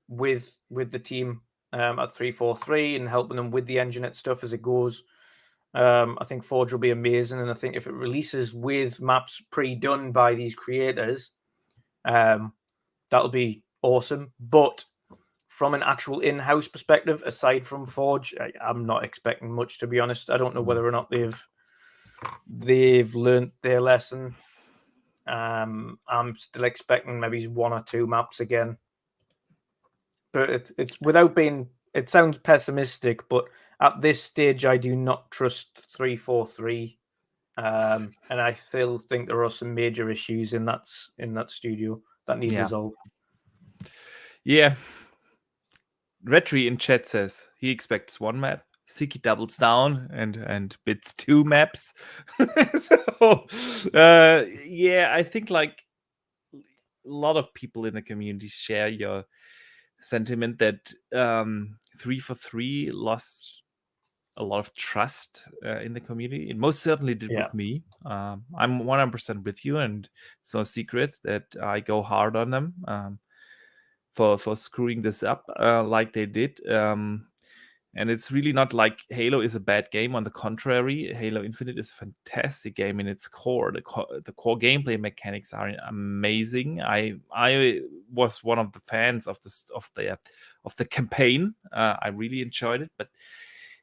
with the team at 343 and helping them with the Engineet stuff as it goes. I think Forge will be amazing, and I think if it releases with maps pre-done by these creators, that'll be awesome. But from an actual in-house perspective, aside from Forge, I'm not expecting much, to be honest. I don't know whether or not they've learned their lesson. I'm still expecting maybe 1 or 2 maps again, but it's without being. It sounds pessimistic, but at this stage, I do not trust 343, and I still think there are some major issues in that studio that need resolved. Yeah. Retri in chat says he expects 1 map. Siki doubles down and bids 2 maps. So, yeah, I think like a lot of people in the community share your sentiment that 343 lost a lot of trust in the community. It most certainly did with me. I'm 100% with you, and it's no secret that I go hard on them for screwing this up like they did. And it's really not like Halo is a bad game. On the contrary, Halo Infinite is a fantastic game in its core. The core gameplay mechanics are amazing. I was one of the fans of the campaign. I really enjoyed it, but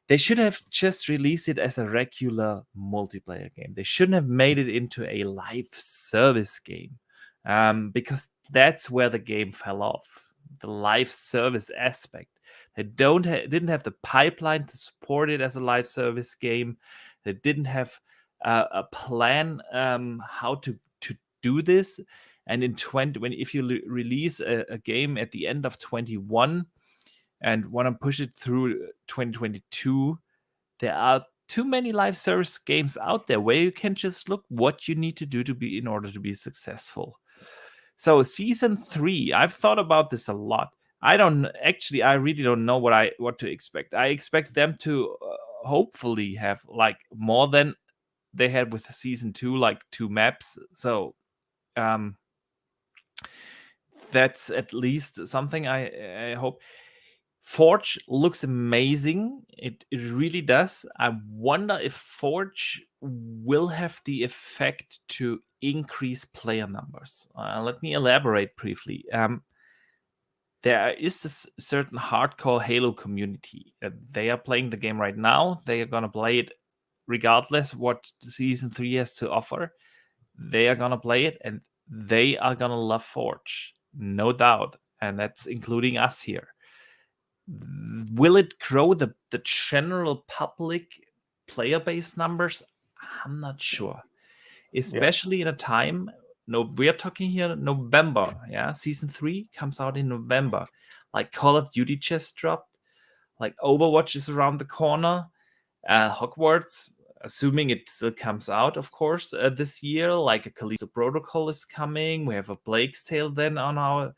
they should have just released it as a regular multiplayer game. They shouldn't have made it into a live service game, because that's where the game fell off. The live service aspect. They didn't have the pipeline to support it as a live service game. They didn't have a plan how to do this. And if you release a game at the end of 21 and want to push it through 2022, there are too many live service games out there where you can just look what you need to do in order to be successful. So season 3, I've thought about this a lot. I really don't know what to expect. I expect them to hopefully have like more than they had with season 2, like 2 maps. So that's at least something I hope. Forge looks amazing. It really does. I wonder if Forge will have the effect to increase player numbers. Let me elaborate briefly. There is this certain hardcore Halo community. They are playing the game right now. They are going to play it regardless what Season 3 has to offer. They are going to play it, and they are going to love Forge. No doubt. And that's including us here. Will it grow the general public player base numbers? I'm not sure. Especially in a time, we are talking here November. Yeah, season 3 comes out in November. Like Call of Duty just dropped. Like Overwatch is around the corner. Hogwarts, assuming it still comes out, of course, this year. Like a Callisto Protocol is coming. We have a Plague's Tale then on our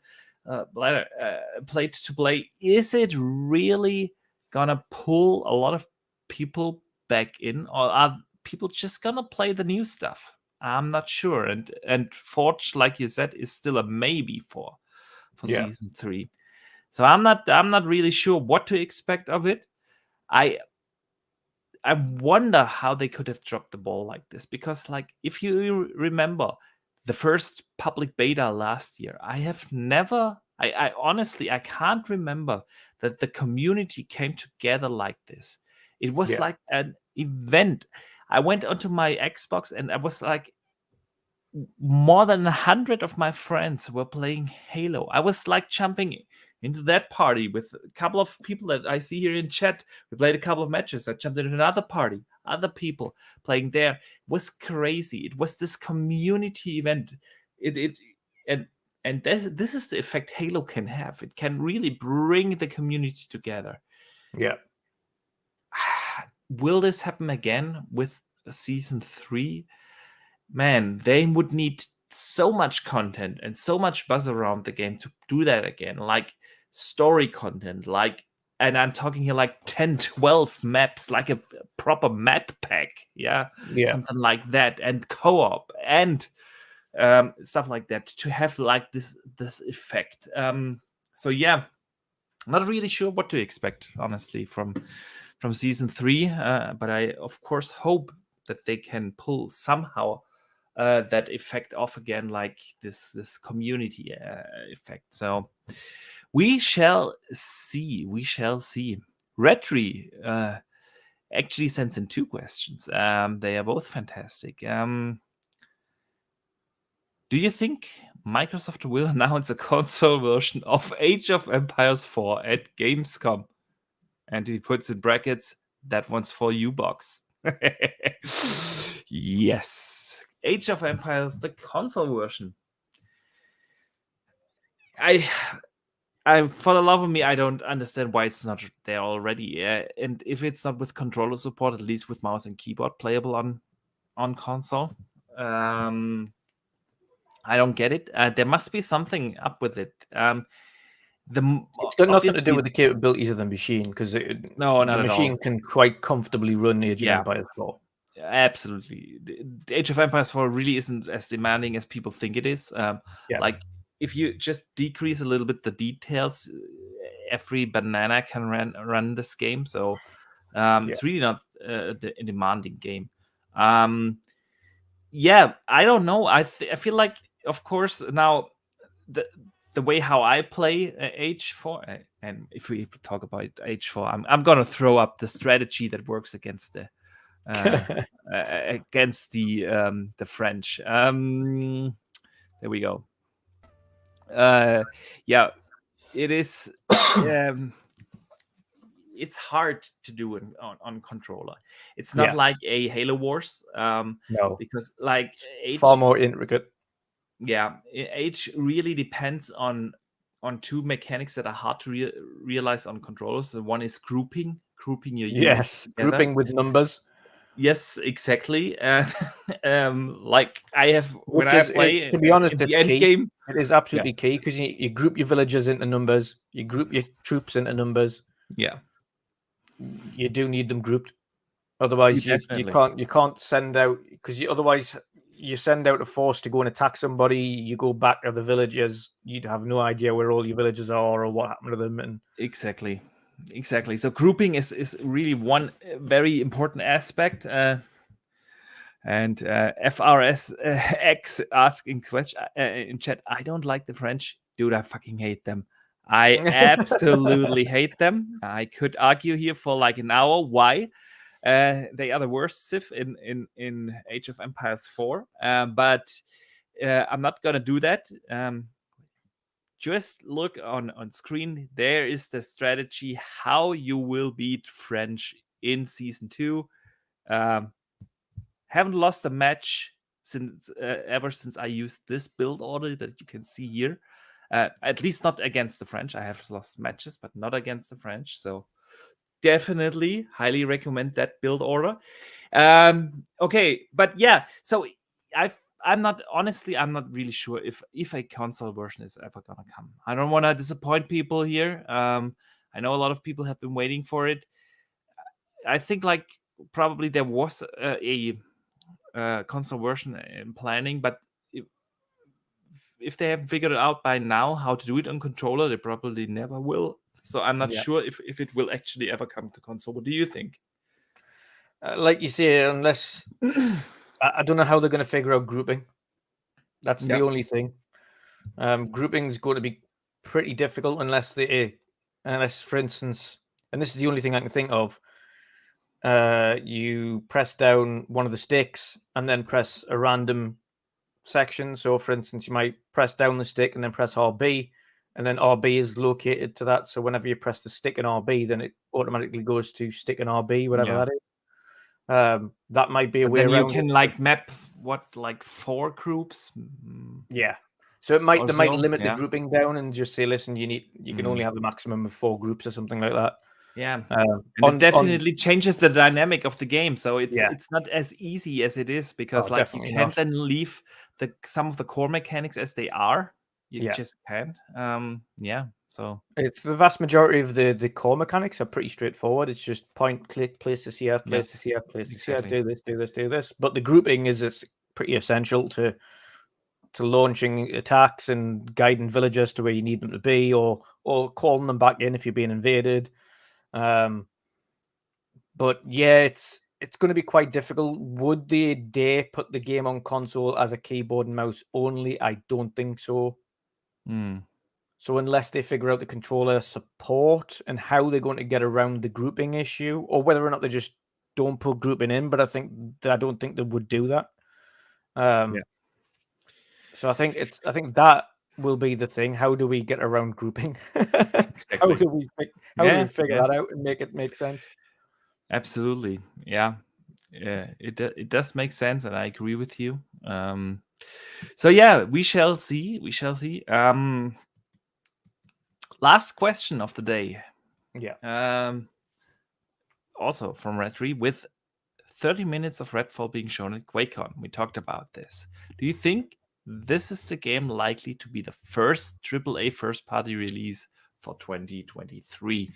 plate to play. Is it really gonna pull a lot of people back in, or are people just gonna play the new stuff? I'm not sure. And Forge, like you said, is still a maybe for season 3. So I'm not really sure what to expect of it. I wonder how they could have dropped the ball like this, because like if you remember the first public beta last year, I honestly I can't remember that the community came together like this. It was like an event. I went onto my Xbox and I was like, more than 100 of my friends were playing Halo. I was like jumping into that party with a couple of people that I see here in chat. We played a couple of matches. I jumped into another party, other people playing there. It was crazy. It was this community event. And this is the effect Halo can have. It can really bring the community together. Yeah. Will this happen again with season 3? Man, they would need so much content and so much buzz around the game to do that again. Like story content, and I'm talking here like 10, 12 maps, like a proper map pack. Yeah. Something like that. And co-op and stuff like that to have like this effect. So yeah, not really sure what to expect, honestly, from season 3. But I, of course, hope that they can pull somehow that effect off again, like this community effect. So we shall see. Retri actually sends in 2 questions. They are both fantastic. Do you think Microsoft will announce a console version of Age of Empires 4 at Gamescom? And he puts in brackets, that one's for you, box. Yes. Age of Empires, the console version. I for the love of me, I don't understand why it's not there already. And if it's not with controller support, at least with mouse and keyboard playable on console. I don't get it. There must be something up with it. It's got nothing to do with the capabilities of the machine, because the machine can quite comfortably run Age of Empires 4. Absolutely. The Age of Empires 4 really isn't as demanding as people think it is. Like, if you just decrease a little bit the details, every banana can run this game. So it's really not a demanding game. Yeah, I don't know. I feel like, of course, now the way how I play H4, and if we talk about H4, I'm gonna throw up the strategy that works against the French. There we go. Yeah, it is. It's hard to do on controller. It's not like a Halo Wars. No, because like H, far more intricate. Yeah, H really depends on 2 mechanics that are hard to realize on controllers. The one is grouping your units together. Grouping with numbers. Yes, exactly. Like I have when I play. To be honest, in it's the end key. game. It is absolutely key, because you group your villagers into numbers, you group your troops into numbers. Yeah, you do need them grouped. Otherwise, you can't send out, because otherwise you send out a force to go and attack somebody. You go back to the villagers. You'd have no idea where all your villagers are or what happened to them. And exactly. So grouping is really one very important aspect. And FRS X asking question in chat, I don't like the French. Dude, I fucking hate them. I absolutely hate them. I could argue here for like an hour why. They are the worst Civ in Age of Empires 4. But I'm not gonna do that. Just look on screen. There is the strategy how you will beat French in season 2. Haven't lost a match since ever since I used this build order that you can see here. At least not against the French. I have lost matches, but not against the French. So definitely highly recommend that build order. Okay, but yeah. So I'm not really sure if a console version is ever gonna come. I don't want to disappoint people here. I know a lot of people have been waiting for it. I think like probably there was a console version in planning, but if they haven't figured it out by now how to do it on controller, they probably never will. So I'm not sure if it will actually ever come to console. What do you think? Like you say, unless I don't know how they're going to figure out grouping. That's the only thing. Grouping is going to be pretty difficult unless, for instance, and this is the only thing I can think of. You press down one of the sticks and then press a random section. So, for instance, you might press down the stick and then press RB, and then RB is located to that. So, whenever you press the stick and RB, then it automatically goes to stick and RB, whatever that is. That might be a way around. You can map what 4 groups. Yeah. So they might limit the yeah. grouping down and just say, listen, you can only have the maximum of 4 groups or something like that. Yeah, and it definitely changes the dynamic of the game. So it's not as easy as it is because you can't then leave some of the core mechanics as they are. You just can't. So it's the vast majority of the core mechanics are pretty straightforward. It's just point, click, place this here, place this here, place this here, do this, do this, do this. But the grouping is pretty essential to launching attacks and guiding villagers to where you need them to be, or calling them back in if you're being invaded. But yeah, it's going to be quite difficult. Would they dare put the game on console as a keyboard and mouse only? I don't think so. So unless they figure out the controller support and how they're going to get around the grouping issue, or whether or not they just don't put grouping in, but I don't think they would do that. So I think that will be the thing. How do we get around grouping? Exactly. How do we figure that out and make it make sense? Absolutely. Yeah. It does make sense, and I agree with you. So yeah, we shall see. Last question of the day. Yeah. Also from Red3, with 30 minutes of Redfall being shown at QuakeCon. We talked about this. Do you think this is the game likely to be the first AAA first-party release for 2023?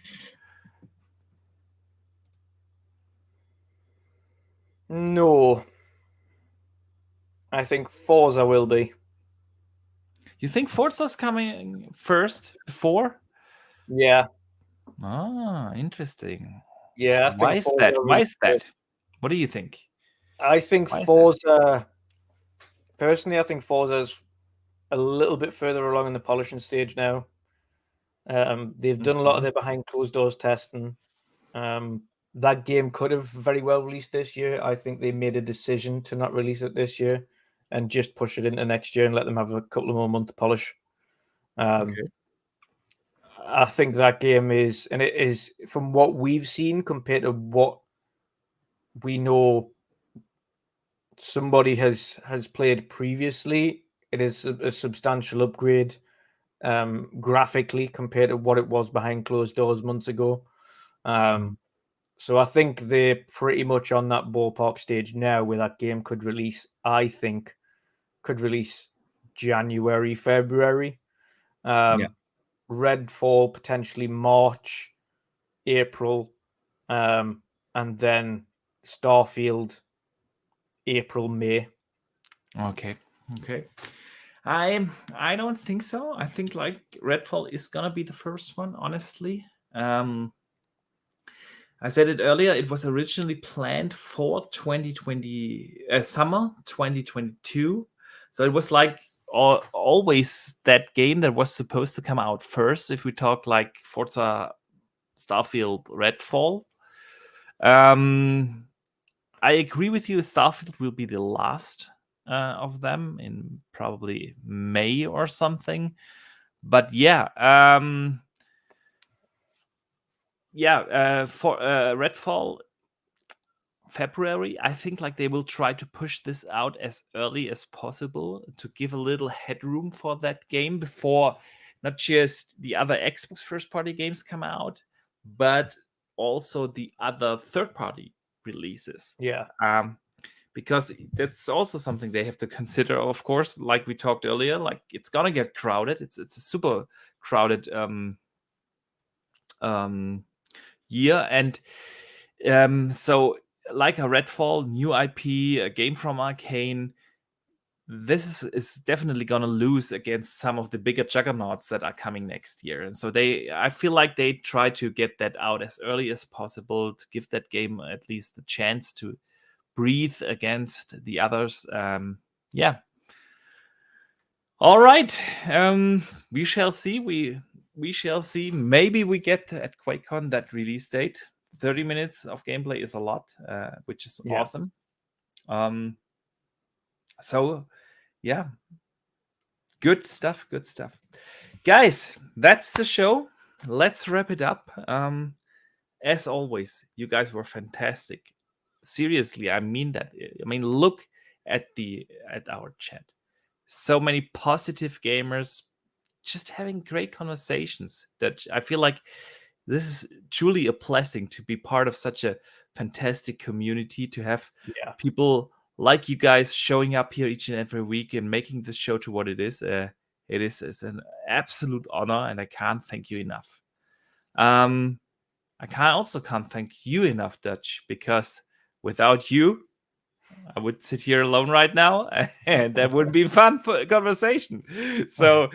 No. I think Forza will be. You think Forza's coming first before? Yeah. Interesting. Yeah. Why is that? Why is that? What do you think? I think Forza. Personally, I think Forza's a little bit further along in the polishing stage now. They've done a lot of their behind closed doors testing. That game could have very well released this year. I think they made a decision to not release it this year and just push it into next year and let them have a couple of more months to polish. I think that game is, and it is, from what we've seen compared to what we know somebody has played previously, it is a substantial upgrade graphically compared to what it was behind closed doors months ago. So I think they're pretty much on that ballpark stage now where that game could release, I think, January, February. Redfall potentially March, April, and then Starfield April, May. Okay. I don't think so. I think Redfall is gonna be the first one, honestly. I said it earlier, it was originally planned for 2020 summer 2022. So it was always that game that was supposed to come out first if we talk Forza, Starfield, Redfall. I agree with you, Starfield will be the last of them in probably May or something. But for Redfall, February, I think they will try to push this out as early as possible to give a little headroom for that game before not just the other Xbox first-party games come out, but also the other third-party releases. Yeah. Because that's also something they have to consider, of course, like we talked earlier, it's gonna get crowded. It's a super crowded year, and so like a Redfall, new IP, a game from Arcane, this is definitely gonna lose against some of the bigger juggernauts that are coming next year. And so I feel like they try to get that out as early as possible to give that game at least the chance to breathe against the others. Yeah. All right. We shall see. We shall see. Maybe we get at QuakeCon that release date. 30 minutes of gameplay is a lot, which is awesome. So, yeah. Good stuff. Good stuff. Guys, that's the show. Let's wrap it up. As always, you guys were fantastic. Seriously, I mean that. I mean, look at our chat. So many positive gamers just having great conversations that I feel like this is truly a blessing to be part of such a fantastic community, to have people like you guys showing up here each and every week and making this show to what it is. It's an absolute honor, and I can't thank you enough. I can't thank you enough, Dutch, because without you, I would sit here alone right now, and that wouldn't be fun conversation. So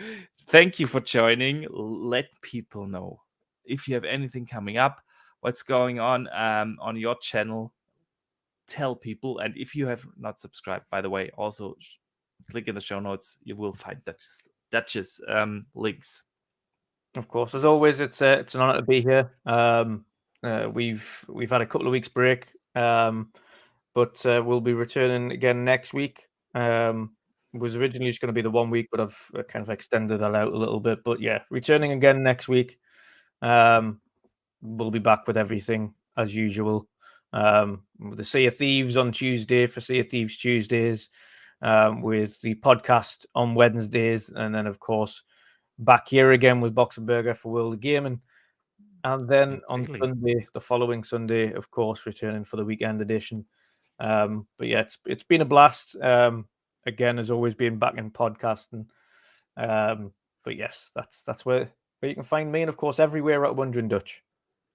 thank you for joining. Let people know if you have anything coming up, what's going on your channel. Tell people. And if you have not subscribed, by the way, also click in the show notes. You will find Dutch's links. Of course, as always, it's an honor to be here. We've had a couple of weeks break, but we'll be returning again next week. Was originally just going to be the 1 week, but I've kind of extended that out a little bit. But yeah, returning again next week. We'll be back with everything as usual. With the Sea of Thieves on Tuesday for Sea of Thieves Tuesdays, with the podcast on Wednesdays, and then of course back here again with Box and Burger for World of Gaming. And then on Sunday, the following Sunday, of course, returning for the weekend edition. But yeah, it's been a blast. Again, as always, being back in podcasting. But yes, that's where you can find me, and of course, everywhere at Wondering Dutch,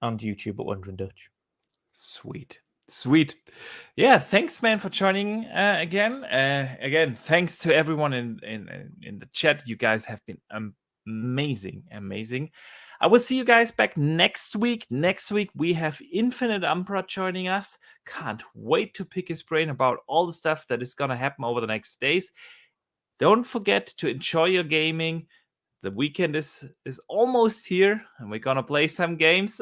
and YouTube at Wondering Dutch. Sweet. Yeah, thanks, man, for joining again. Again, thanks to everyone in the chat. You guys have been amazing. I will see you guys back next week. Next week, we have Infinite Umbra joining us. Can't wait to pick his brain about all the stuff that is going to happen over the next days. Don't forget to enjoy your gaming. The weekend is almost here, and we're going to play some games.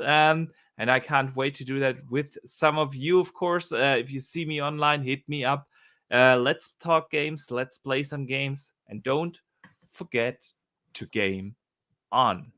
And I can't wait to do that with some of you, of course. If you see me online, hit me up. Let's talk games. Let's play some games. And don't forget to game on.